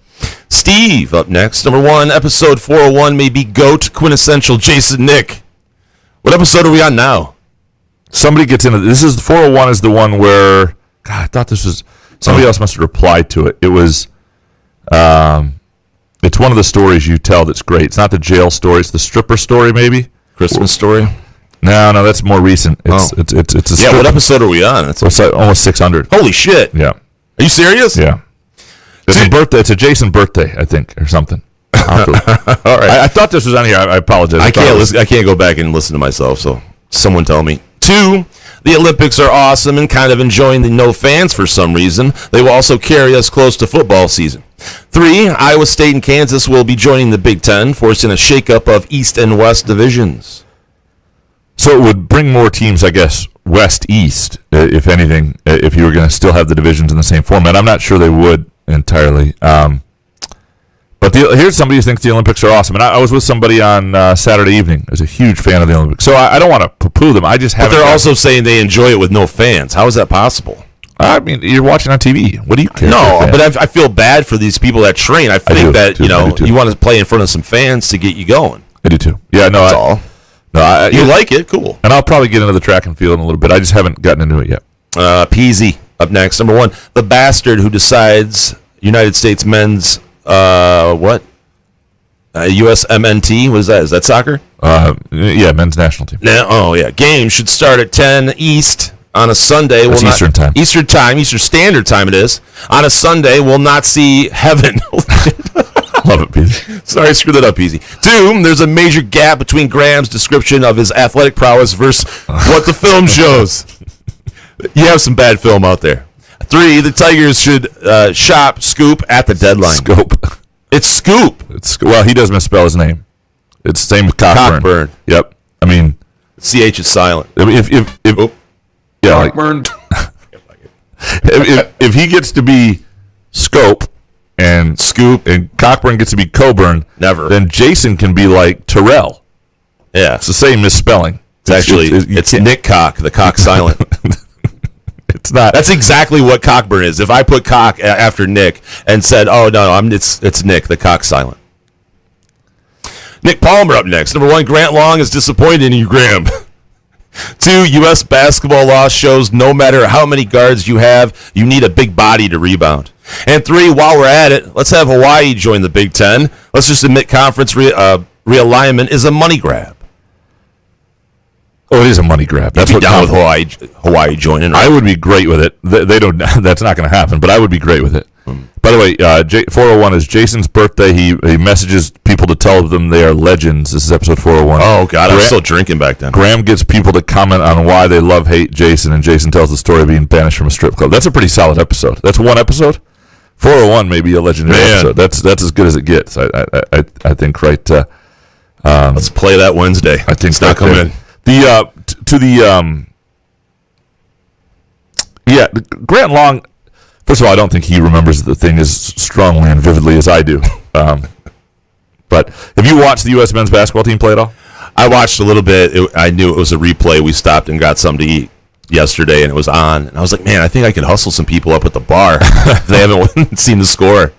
Steve up next. Number 1, episode 401 may be GOAT quintessential Jason Nick. What episode are we on now? Somebody gets into this. 401 is the one where I thought this was somebody else must have replied to it. It was it's one of the stories you tell that's great. It's not the jail story, it's the stripper story maybe. Christmas story? No, that's more recent. It's a yeah, what episode are we on? It's almost 600. Holy shit. Yeah. Are you serious? Yeah. It's a Jason birthday, I think, or something. All right. I thought this was on here. I apologize. I can't go back and listen to myself, so someone tell me. 2, the Olympics are awesome and kind of enjoying the no fans for some reason. They will also carry us close to football season. 3, Iowa State and Kansas will be joining the Big Ten, forcing a shakeup of East and West divisions. So it would bring more teams, I guess, West-East, if anything, if you were going to still have the divisions in the same format. I'm not sure they would entirely. But here's somebody who thinks the Olympics are awesome. And I was with somebody on Saturday evening who's a huge fan of the Olympics. So I don't want to poo-poo them. I just haven't. But they're also saying they enjoy it with no fans. How is that possible? I mean, you're watching on TV. What do you care? No, but I feel bad for these people that train. I think you want to play in front of some fans to get you going. I do too. Yeah, no, that's all. No, you like it? Cool. And I'll probably get into the track and field in a little bit. I just haven't gotten into it yet. Peasy up next. Number 1, the bastard who decides United States men's USMNT. What is that? Is that soccer? Yeah, men's national team. Game should start at 10 East on a Sunday. That's Eastern time. Eastern Standard Time it is. On a Sunday, we'll not see heaven. Love it, Peasy. Sorry, I screwed that up, Peasy. 2, there's a major gap between Graham's description of his athletic prowess versus what the film shows. You have some bad film out there. 3, the Tigers should shop Scoop at the deadline. Scoop. It's Scoop. Well, he does misspell his name. It's the same with Cockburn. Yep. I mean, CH is silent. I mean, Cockburn. If he gets to be Scope and Scoop and Cockburn gets to be Coburn, never. Then Jason can be like Terrell. Yeah, it's the same misspelling. It's Nick Cock, the cock silent. It's not. That's exactly what Cockburn is. If I put cock after Nick and said, "Oh no, it's Nick, the cock silent." Nick Palmer up next. Number 1, Grant Long is disappointed in you, Graham. 2, U.S. basketball law shows no matter how many guards you have, you need a big body to rebound. And 3, while we're at it, let's have Hawaii join the Big Ten. Let's just admit conference realignment is a money grab. Oh, it is a money grab. That's what down with Hawaii joining. Right? I would be great with it. They don't. That's not going to happen. But I would be great with it. By the way, 401 is Jason's birthday. He messages people to tell them they are legends. This is episode 401. Oh God, I was still drinking back then. Graham gets people to comment on why they hate Jason, and Jason tells the story of being banished from a strip club. That's a pretty solid episode. That's one episode. 401 may be a legendary episode. That's as good as it gets. I think right. Let's play that Wednesday. I think it's not coming in. Grant Long. First of all, I don't think he remembers the thing as strongly and vividly as I do. But have you watched the U.S. men's basketball team play at all? I watched a little bit. I knew it was a replay. We stopped and got something to eat yesterday, and it was on. And I was like, man, I think I can hustle some people up at the bar. They haven't seen the score.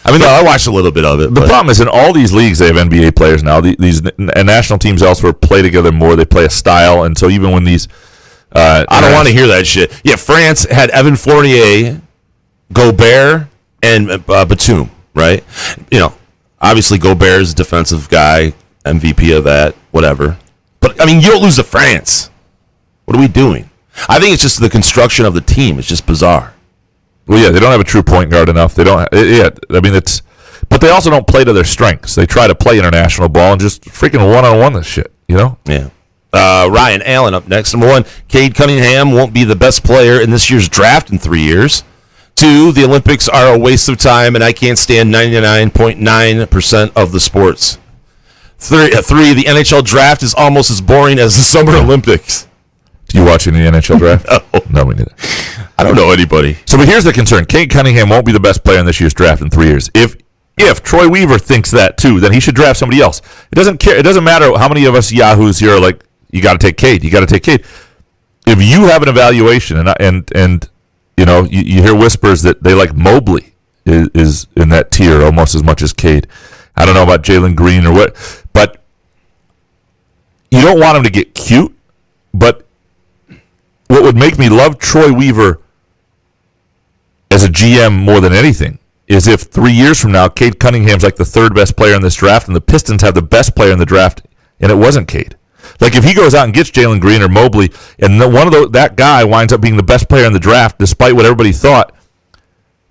I mean, I watched a little bit of it. The problem is in all these leagues, they have NBA players now. These national teams elsewhere play together more. They play a style. And so even when these... I don't want to hear that shit. Yeah, France had Evan Fournier, Gobert, and Batum, right? You know, obviously Gobert is a defensive guy, MVP of that, whatever. But, I mean, you don't lose to France. What are we doing? I think it's just the construction of the team. It's just bizarre. Well, yeah, they don't have a true point guard enough. They don't. I mean, it's. But they also don't play to their strengths. They try to play international ball and just freaking one-on-one this shit. You know? Yeah. Ryan Allen up next. Number 1, Cade Cunningham won't be the best player in this year's draft in 3 years. 2, the Olympics are a waste of time, and I can't stand 99.9% of the sports. 3, the NHL draft is almost as boring as the Summer Olympics. Do you watch any NHL draft? No, me neither. I don't know anybody. So, but here's the concern. Cade Cunningham won't be the best player in this year's draft in 3 years. If Troy Weaver thinks that too, then he should draft somebody else. It doesn't care. It doesn't matter how many of us yahoos here are like, you got to take Cade. You got to take Cade. If you have an evaluation and you know, you hear whispers that they like Mobley is in that tier almost as much as Cade. I don't know about Jalen Green or what, but you don't want him to get cute. But what would make me love Troy Weaver as a GM more than anything is if 3 years from now, Cade Cunningham's like the 3rd best player in this draft, and the Pistons have the best player in the draft, and it wasn't Cade. Like if he goes out and gets Jalen Green or Mobley, and that guy winds up being the best player in the draft, despite what everybody thought,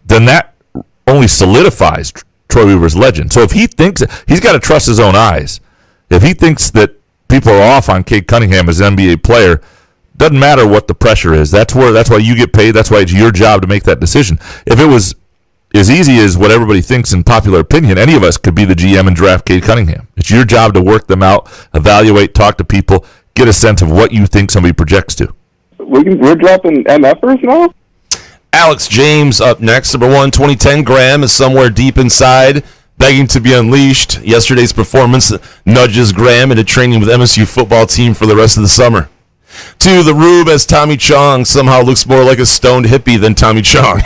then that only solidifies Troy Weaver's legend. So if he thinks he's got to trust his own eyes. If he thinks that people are off on Cade Cunningham as an NBA player, doesn't matter what the pressure is. That's why you get paid. That's why it's your job to make that decision. If it was as easy as what everybody thinks in popular opinion, any of us could be the GM and draft Cade Cunningham. It's your job to work them out, evaluate, talk to people, get a sense of what you think somebody projects to. We're dropping MFers now? Alex James up next. Number 1, 2010 Graham is somewhere deep inside, begging to be unleashed. Yesterday's performance nudges Graham into training with MSU football team for the rest of the summer. 2, the Rube as Tommy Chong somehow looks more like a stoned hippie than Tommy Chong.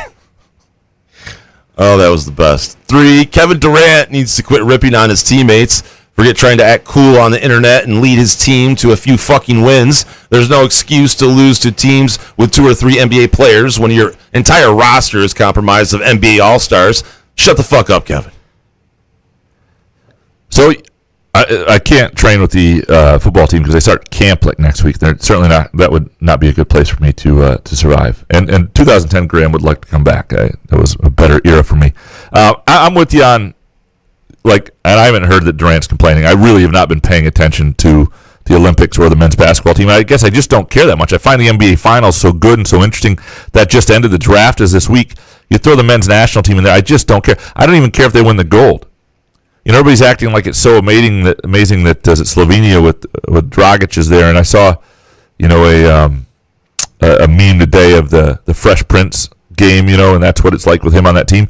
Oh, that was the best. 3, Kevin Durant needs to quit ripping on his teammates. Forget trying to act cool on the internet and lead his team to a few fucking wins. There's no excuse to lose to teams with 2 or 3 NBA players when your entire roster is comprised of NBA All-Stars. Shut the fuck up, Kevin. So I can't train with the football team because they start camp like next week. They're certainly not. That would not be a good place for me to survive. And 2010, Graham would like to come back. That was a better era for me. I'm with you on and I haven't heard that Durant's complaining. I really have not been paying attention to the Olympics or the men's basketball team. I guess I just don't care that much. I find the NBA Finals so good and so interesting. That just ended. The draft is this week. You throw the men's national team in there. I just don't care. I don't even care if they win the gold. Everybody's acting like it's so amazing that Slovenia with Dragic is there, and I saw, a meme today of the Fresh Prince game, and that's what it's like with him on that team.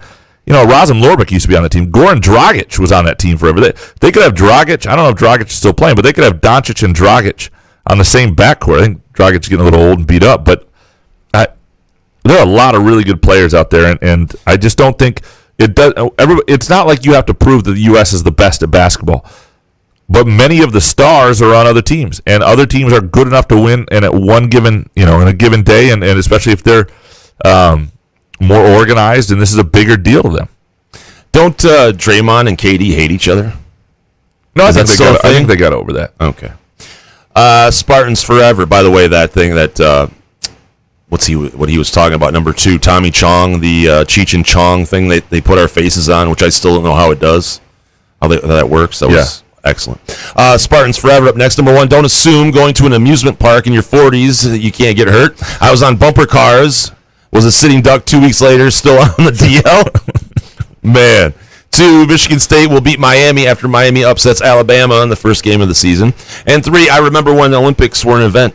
Razem Lorbeck used to be on the team. Goran Dragic was on that team forever. They could have Dragic. I don't know if Dragic is still playing, but they could have Doncic and Dragic on the same backcourt. I think Dragic's getting a little old and beat up, but there are a lot of really good players out there, and I just don't think it does. It's not like you have to prove that the U.S. is the best at basketball, but many of the stars are on other teams, and other teams are good enough to win. And at one given, in a given day, and especially if they're more organized, and this is a bigger deal to them. Don't Draymond and KD hate each other? No, I think they got over that. Okay. Spartans Forever. By the way, that thing that what he was talking about, number 2, Tommy Chong, the Cheech and Chong thing they put our faces on, which I still don't know how it does, how that works. That was excellent. Spartans Forever up next. Number 1, don't assume going to an amusement park in your 40s that you can't get hurt. I was on bumper cars. Was a sitting duck 2 weeks later, still on the DL. Man. 2, Michigan State will beat Miami after Miami upsets Alabama in the first game of the season. And 3, I remember when the Olympics were an event.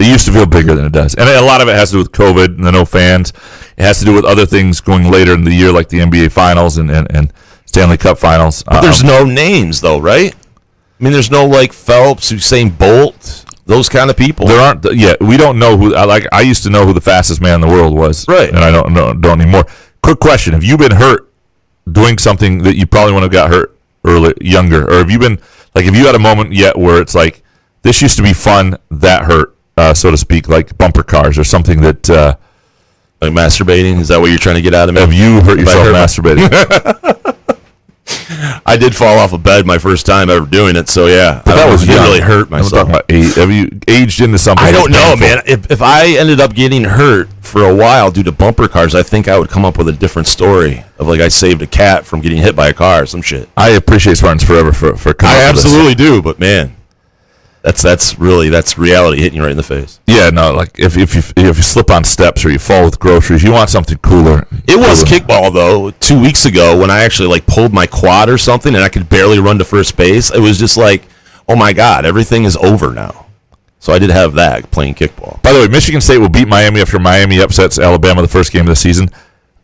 It used to feel bigger than it does. And a lot of it has to do with COVID and the no fans. It has to do with other things going later in the year, like the NBA Finals and Stanley Cup Finals. But there's no names, though, right? I mean, there's no, Phelps, Usain Bolt, those kind of people. There aren't. We don't know who. I used to know who the fastest man in the world was, right? And I don't anymore. Quick question: have you been hurt doing something that you probably wouldn't have got hurt younger, or have you been have you had a moment yet where it's like this used to be fun, that hurt, so to speak, like bumper cars or something that like masturbating? Is that what you're trying to get out of me? Have you hurt yourself masturbating? I did fall off a bed my first time ever doing it, so yeah. But that was really hurt myself. I'm talking about age. Have you aged into something? I don't know, man. If I ended up getting hurt for a while due to bumper cars, I think I would come up with a different story of I saved a cat from getting hit by a car or some shit. I appreciate Spartans Forever for coming I absolutely do, but man, that's reality hitting you right in the face. Yeah, no, if you slip on steps or you fall with groceries, you want something cooler. It was kickball though 2 weeks ago when I actually pulled my quad or something and I could barely run to first base. It was just oh my god, everything is over now. So I did have that playing kickball. By the way, Michigan State will beat Miami after Miami upsets Alabama the first game of the season.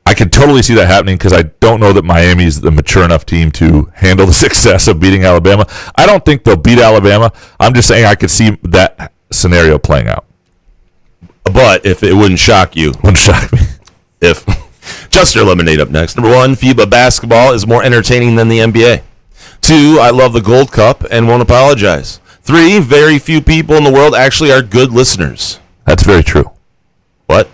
I could totally see that happening because I don't know that Miami is the mature enough team to handle the success of beating Alabama. I don't think they'll beat Alabama. I'm just saying I could see that scenario playing out. But if it wouldn't shock you. Wouldn't shock me. If Just your lemonade up next. Number 1, FIBA basketball is more entertaining than the NBA. 2, I love the Gold Cup and won't apologize. 3, very few people in the world actually are good listeners. That's very true. What?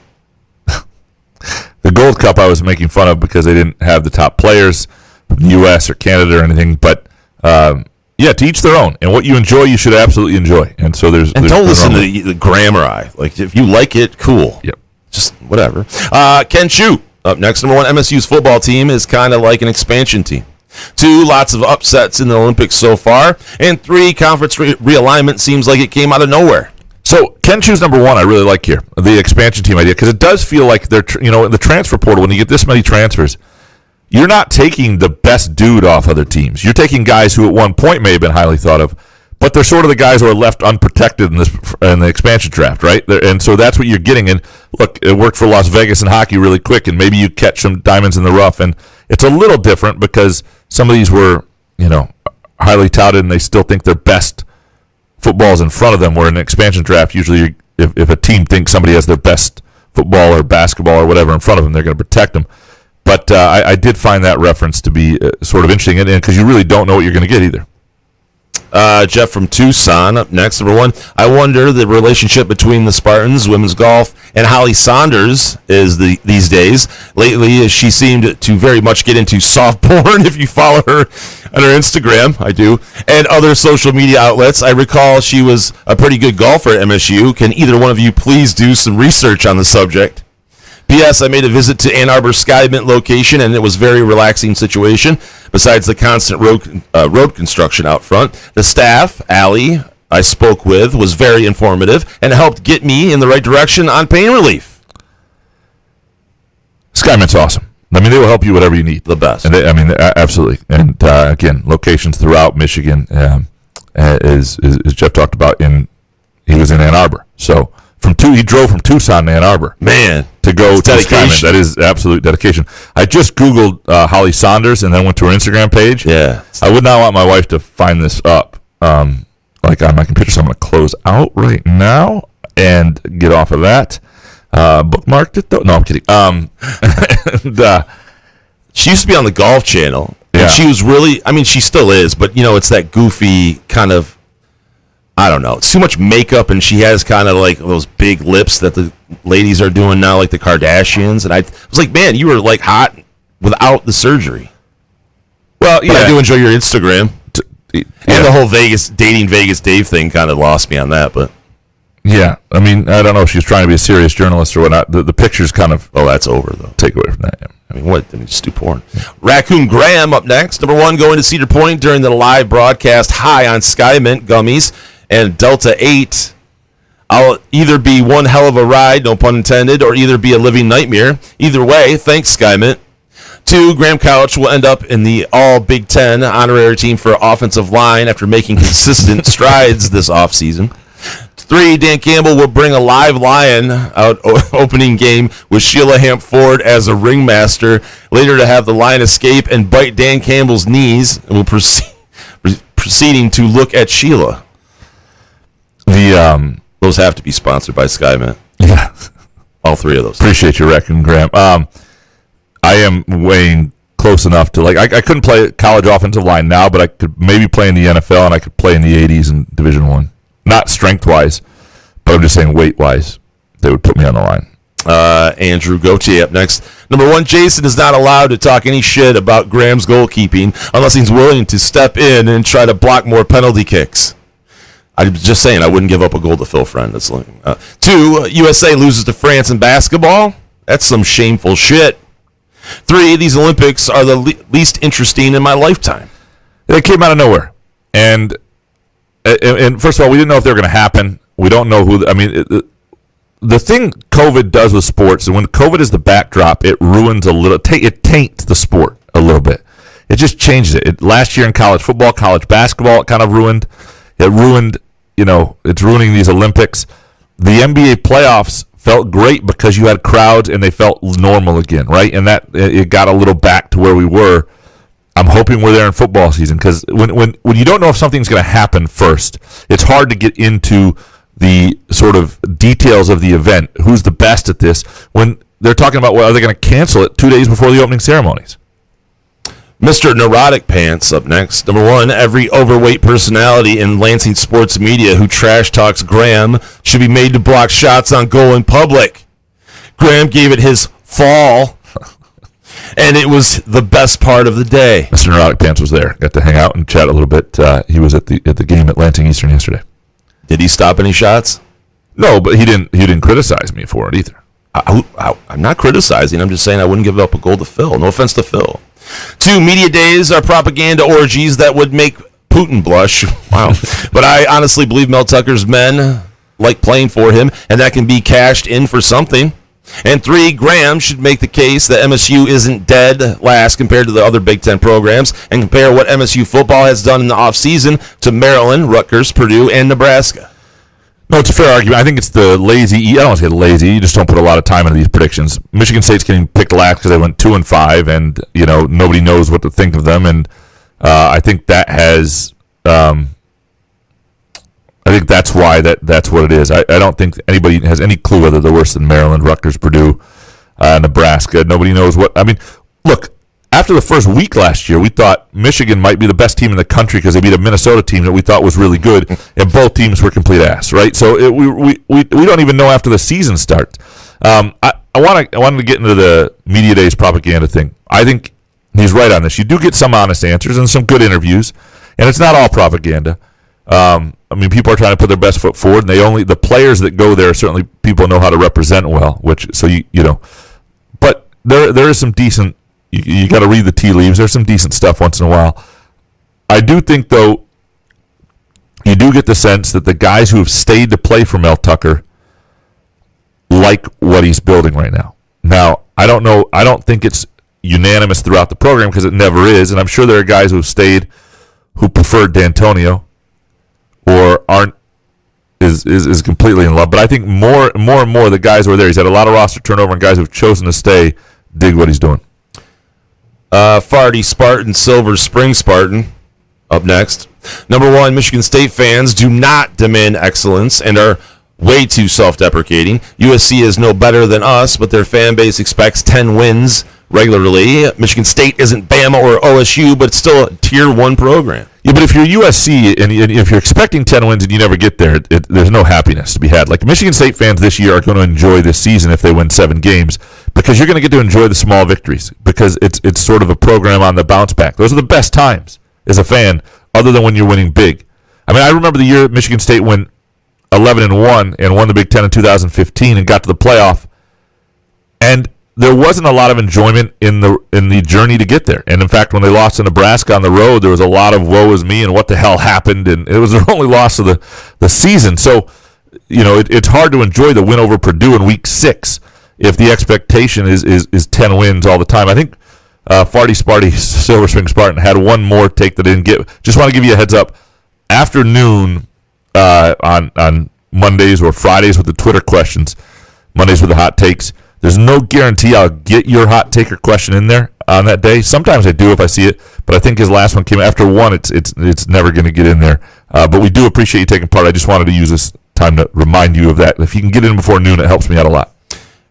The Gold Cup I was making fun of because they didn't have the top players from the U.S. or Canada or anything. But, to each their own. And what you enjoy, you should absolutely enjoy. And so there's don't listen to the grammar eye. If you like it, cool. Yep. Just whatever. Ken Chu up next. Number 1, MSU's football team is kind of like an expansion team. 2, lots of upsets in the Olympics so far. And 3, conference realignment seems like it came out of nowhere. So Ken Chu's number 1 I really like here, the expansion team idea, because it does feel like they're, in the transfer portal, when you get this many transfers, you're not taking the best dude off other teams. You're taking guys who at one point may have been highly thought of, but they're sort of the guys who are left unprotected in the expansion draft, right? And so that's what you're getting. And look, it worked for Las Vegas in hockey really quick, and maybe you catch some diamonds in the rough. And it's a little different because some of these were, highly touted, and they still think their best football's in front of them. Where in an expansion draft, usually if a team thinks somebody has their best football or basketball or whatever in front of them, they're going to protect them. But I did find that reference to be sort of interesting, and because you really don't know what you're going to get either. Jeff from Tucson up next. Number one, I wonder the relationship between the Spartans, women's golf, and Holly Saunders is these days. Lately, she seemed to very much get into soft porn, if you follow her on her Instagram. I do. And other social media outlets. I recall she was a pretty good golfer at MSU. Can either one of you please do some research on the subject? P.S. I made a visit to Ann Arbor Sky Mint location, and it was a very relaxing situation. Besides the constant road construction out front, the staff, Allie, I spoke with, was very informative and helped get me in the right direction on pain relief. Sky Mint's awesome. I mean, they will help you whatever you need. The best. And absolutely. And again, locations throughout Michigan, as Jeff talked about. He was in Ann Arbor, so. He drove from Tucson to Ann Arbor. Man. To go to dedication. Sky Mint. That is absolute dedication. I just Googled Holly Saunders and then went to her Instagram page. Yeah. I would not want my wife to find this up like on my computer, so I'm going to close out right now and get off of that. Bookmarked it, though? No, I'm kidding. She used to be on the Golf Channel. And she was really, I mean, she still is, but, it's that goofy kind of, I don't know. It's too much makeup, and she has kind of like those big lips that the ladies are doing now, like the Kardashians. And I was like, man, you were like hot without the surgery. Well, yeah. But I do enjoy your Instagram. And the whole dating Vegas Dave thing kind of lost me on that. But yeah, I mean, I don't know if she's trying to be a serious journalist or whatnot. The pictures kind of... Oh, that's over, though. Take away from that, yeah. I mean, what? I mean, just do porn. Raccoon Graham up next. Number one, going to Cedar Point during the live broadcast high on Sky Mint gummies and Delta 8. I'll either be one hell of a ride, no pun intended, or either be a living nightmare. Either way, thanks, Sky Mint. 2, Graham Couch will end up in the all Big Ten honorary team for offensive line after making consistent strides this offseason. 3, Dan Campbell will bring a live lion out opening game with Sheila Hamp Ford as a ringmaster, later to have the lion escape and bite Dan Campbell's knees, and will proceeding to look at Sheila. Those have to be sponsored by Sky Mint. Yeah. All 3 of those. Appreciate your Raccoon Graham. I am weighing close enough to, like, I couldn't play college offensive line now, but I could maybe play in the NFL, and I could play in the 80s in Division I. Not strength-wise, but I'm just saying weight-wise, they would put me on the line. Andrew Gauthier up next. Number 1, Jason is not allowed to talk any shit about Graham's goalkeeping unless he's willing to step in and try to block more penalty kicks. I'm just saying I wouldn't give up a goal to Phil Friend. That's 2, USA loses to France in basketball. That's some shameful shit. 3, these Olympics are the least interesting in my lifetime. They came out of nowhere. And first of all, we didn't know if they were going to happen. We don't know who. The thing COVID does with sports, and when COVID is the backdrop, it ruins a little. It taints the sport a little bit. It just changes it. Last year in college football, college basketball, it kind of ruined. It ruined. It's ruining these Olympics. The NBA playoffs felt great because you had crowds and they felt normal again, right? And that it got a little back to where we were. I'm hoping we're there in football season, because when you don't know if something's going to happen first, it's hard to get into the sort of details of the event. Who's the best at this? When they're talking about, well, are they going to cancel it 2 days before the opening ceremonies? Mr. Neurotic Pants up next. Number 1, every overweight personality in Lansing sports media who trash talks Graham should be made to block shots on goal in public. Graham gave it his fall, and it was the best part of the day. Mr. Neurotic Pants was there. Got to hang out and chat a little bit. He was at the game at Lansing Eastern yesterday. Did he stop any shots? No, but he didn't criticize me for it either. I'm not criticizing. I'm just saying I wouldn't give up a goal to Phil. No offense to Phil. 2, media days are propaganda orgies that would make Putin blush. Wow. But I honestly believe Mel Tucker's men like playing for him, and that can be cashed in for something. And 3, Graham should make the case that MSU isn't dead last compared to the other Big Ten programs, and compare what MSU football has done in the offseason to Maryland, Rutgers, Purdue, and Nebraska. No, it's a fair argument. I think it's the lazy. I don't want to say lazy. You just don't put a lot of time into these predictions. Michigan State's getting picked last because they went 2-5, and nobody knows what to think of them. And I think that has. I think that's why that's what it is. I don't think anybody has any clue whether they're worse than Maryland, Rutgers, Purdue, Nebraska. Nobody knows what. I mean, look, after the first week last year, we thought Michigan might be the best team in the country because they beat a Minnesota team that we thought was really good, and both teams were complete ass, right? So we don't even know after the season starts. I wanted to get into the media days propaganda thing. I think he's right on this. You do get some honest answers and some good interviews, and it's not all propaganda. I mean, people are trying to put their best foot forward, and the players that go there, certainly people know how to represent well, but there is some decent, you got to read the tea leaves. There's some decent stuff once in a while. I do think, though, you do get the sense that the guys who have stayed to play for Mel Tucker like what he's building right now. Now, I don't think it's unanimous throughout the program because it never is, and I'm sure there are guys who have stayed who preferred D'Antonio or aren't is completely in love. But I think more and more the guys who are there, he's had a lot of roster turnover, and guys who have chosen to stay dig what he's doing. Farty Spartan, Silver Spring Spartan, up next. Number one, Michigan State fans do not demand excellence and are way too self-deprecating. USC is no better than us, but their fan base expects 10 wins regularly. Michigan State isn't Bama or OSU, but it's still a Tier 1 program. Yeah, but if you're USC and if you're expecting 10 wins and you never get there, there's no happiness to be had. Like, Michigan State fans this year are going to enjoy this season if they win 7 games because you're going to get to enjoy the small victories because it's sort of a program on the bounce back. Those are the best times as a fan other than when you're winning big. I mean, I remember the year Michigan State went 11-1 and won the Big Ten in 2015 and got to the playoff, and there wasn't a lot of enjoyment in the journey to get there. And in fact, when they lost to Nebraska on the road, there was a lot of woe is me and what the hell happened, and it was their only loss of the season. So, it's hard to enjoy the win over Purdue in Week 6 if the expectation is 10 wins all the time. I think Farty Sparty, Silver Spring Spartan, had one more take that I didn't get. Just want to give you a heads up. Afternoon on Mondays or Fridays with the Twitter questions, Mondays with the hot takes, there's no guarantee I'll get your hot take or question in there on that day. Sometimes I do if I see it, but I think his last one came after 1. It's never going to get in there. But we do appreciate you taking part. I just wanted to use this time to remind you of that. If you can get in before noon, it helps me out a lot.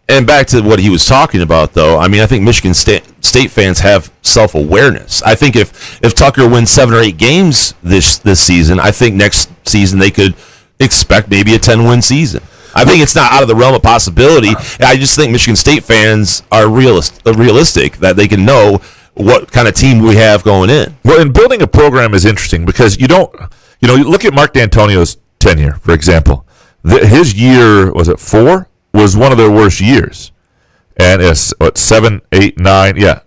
And back to what he was talking about, though, I mean, I think Michigan State fans have self-awareness. I think if Tucker wins 7 or 8 games this season, I think next season they could expect maybe a 10-win season. I think it's not out of the realm of possibility. I just think Michigan State fans are realistic, that they can know what kind of team we have going in. Well, and building a program is interesting because you look at Mark D'Antonio's tenure, for example. His year, was it 4? Was one of their worst years. And it's, 7, 8, 9, year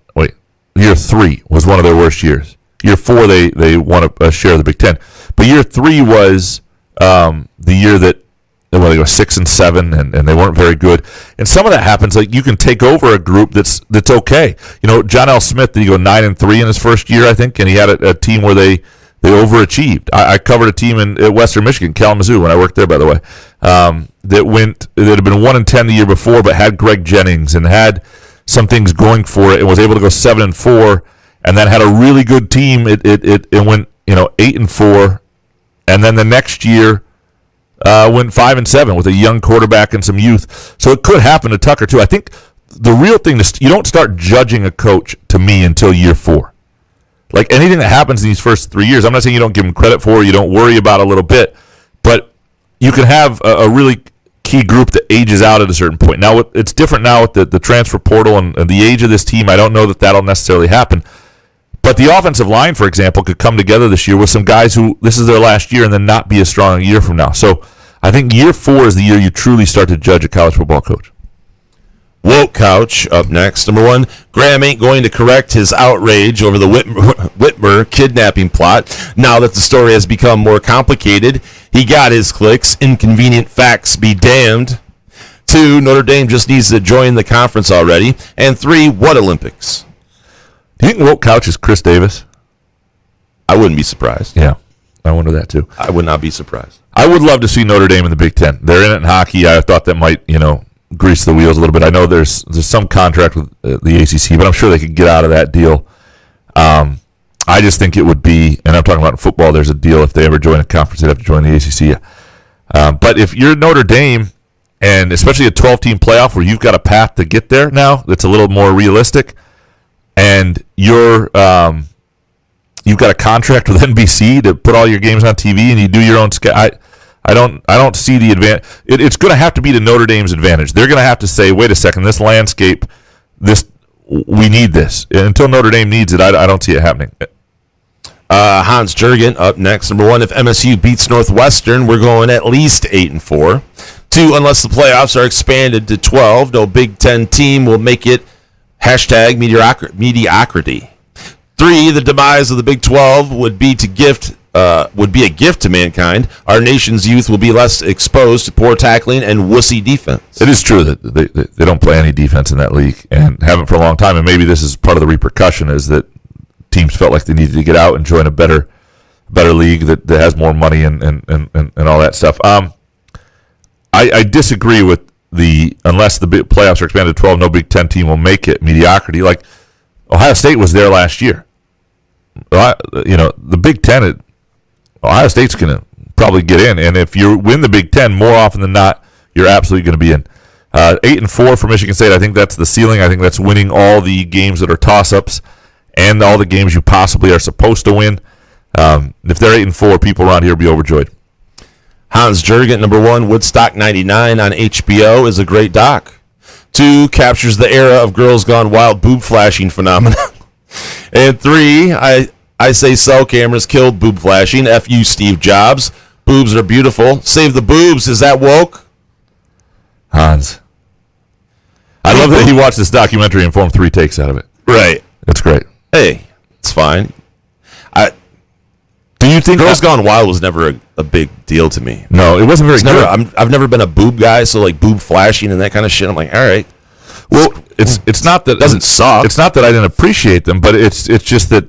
3 was one of their worst years. Year 4, they won a share of the Big Ten. But year 3 was the year that they go 6 and 7, and they weren't very good. And some of that happens, like you can take over a group that's okay. John L. Smith, did he go 9 and 3 in his first year, I think, and he had a team where they overachieved. I covered a team in Western Michigan, Kalamazoo, when I worked there, by the way, that had been 1 and 10 the year before, but had Greg Jennings and had some things going for it, and was able to go 7 and 4, and then had a really good team. It went 8 and 4, and then the next year went 5 and 7 with a young quarterback and some youth. So it could happen to Tucker too. I think the real thing is you don't start judging a coach, to me, until year 4. Like anything that happens in these first 3 years, I'm not saying you don't give him credit for, you don't worry about a little bit, but you can have a really key group that ages out at a certain point. Now, it's different now with the transfer portal and the age of this team. I don't know that that'll necessarily happen. But the offensive line, for example, could come together this year with some guys who this is their last year and then not be as strong a year from now. So I think year 4 is the year you truly start to judge a college football coach. Woke Couch up next. Number 1, Graham ain't going to correct his outrage over the Whitmer kidnapping plot. Now that the story has become more complicated, he got his clicks. Inconvenient facts be damned. 2, Notre Dame just needs to join the conference already. And 3, what Olympics? Do you think Woke Couch is Chris Davis? I wouldn't be surprised. Yeah, I wonder that too. I would not be surprised. I would love to see Notre Dame in the Big Ten. They're in it in hockey. I thought that might, grease the wheels a little bit. I know there's some contract with the ACC, but I'm sure they could get out of that deal. I just think it would be, and I'm talking about in football, there's a deal if they ever join a conference, they'd have to join the ACC. But if you're Notre Dame, and especially a 12-team playoff where you've got a path to get there now that's a little more realistic, and you've got a contract with NBC to put all your games on TV, and you do your own schedule. I don't see the advantage. It's going to have to be to Notre Dame's advantage. They're going to have to say, wait a second, this landscape, we need this. Until Notre Dame needs it, I don't see it happening. Hans Jurgen up next. Number 1, if MSU beats Northwestern, we're going at least 8-4. 2, unless the playoffs are expanded to 12, no Big Ten team will make it. # mediocrity. 3, the demise of the Big 12 would be a gift to mankind. Our nation's youth will be less exposed to poor tackling and wussy defense. It is true that they don't play any defense in that league and haven't for a long time. And maybe this is part of the repercussion is that teams felt like they needed to get out and join a better league that has more money and all that stuff. I disagree with unless the playoffs are expanded to 12, no Big Ten team will make it mediocrity. Like Ohio State was there last year. The Big Ten, Ohio State's going to probably get in, and if you win the Big Ten, more often than not, you're absolutely going to be in. 8-4 for Michigan State. I think that's the ceiling. I think that's winning all the games that are toss-ups and all the games you possibly are supposed to win. If they're 8-4, people around here will be overjoyed. Hans Jurgen, number 1, Woodstock 99 on HBO is a great doc. 2, captures the era of Girls Gone Wild boob flashing phenomenon. And 3, I say cell cameras killed boob flashing. F you, Steve Jobs. Boobs are beautiful. Save the boobs. Is that woke? Hans. I love that he watched this documentary and formed 3 takes out of it. Right. That's great. Hey, it's fine. Do you think Girls Gone Wild was never a big deal to me? No, it wasn't very good. I've never been a boob guy, so like boob flashing and that kind of shit, I'm like, all right. Well, it's not that it doesn't suck. It's not that I didn't appreciate them, but it's just that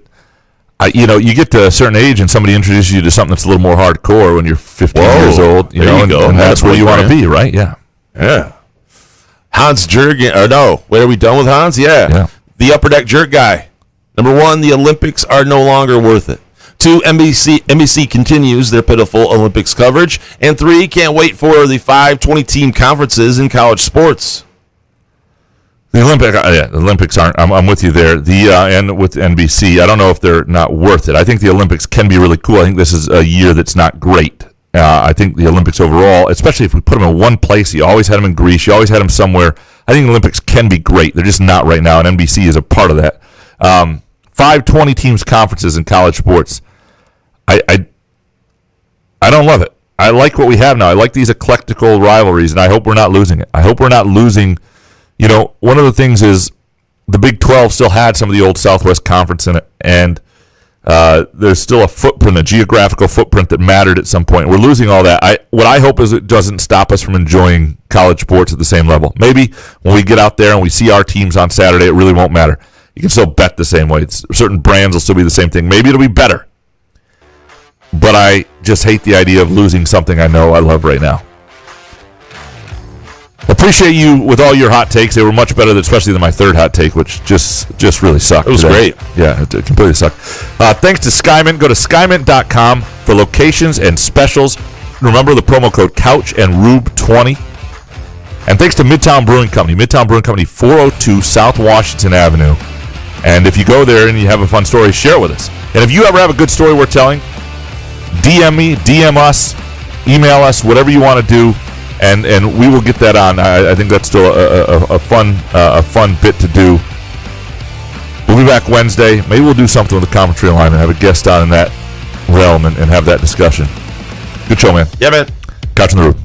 you get to a certain age and somebody introduces you to something that's a little more hardcore when you're 15 years old, and that's where you want to be, right? Yeah. Yeah. Hans Jurgen, wait, are we done with Hans? Yeah. The Upper Deck Jerk guy. Number 1, the Olympics are no longer worth it. 2, NBC continues their pitiful Olympics coverage. And 3, can't wait for the 5 20-team conferences in college sports. The Olympics aren't. I'm with you there. And with NBC, I don't know if they're not worth it. I think the Olympics can be really cool. I think this is a year that's not great. I think the Olympics overall, especially if we put them in one place, you always had them in Greece, you always had them somewhere. I think the Olympics can be great. They're just not right now, and NBC is a part of that. 5 20-teams conferences in college sports. I don't love it. I like what we have now. I like these eclectical rivalries, and I hope we're not losing it. I hope we're not losing. One of the things is the Big 12 still had some of the old Southwest Conference in it, and there's still a geographical footprint that mattered at some point. We're losing all that. What I hope is it doesn't stop us from enjoying college sports at the same level. Maybe when we get out there and we see our teams on Saturday, it really won't matter. You can still bet the same way. Certain brands will still be the same thing. Maybe it'll be better. But I just hate the idea of losing something I know I love right now. Appreciate you with all your hot takes. They were much better, especially than my third hot take, which just really sucked. It was great. Yeah, it completely sucked. Thanks to Skymint. Go to skymint.com for locations and specials. Remember the promo code CouchAndRube20. And thanks to Midtown Brewing Company. Midtown Brewing Company, 402 South Washington Avenue. And if you go there and you have a fun story, share it with us. And if you ever have a good story worth telling, DM me, DM us, email us, whatever you want to do, and we will get that on. I think that's still a fun bit to do. We'll be back Wednesday. Maybe we'll do something with the commentary line and have a guest on in that realm and have that discussion. Good show, man. Yeah, man. Couch on the Roof.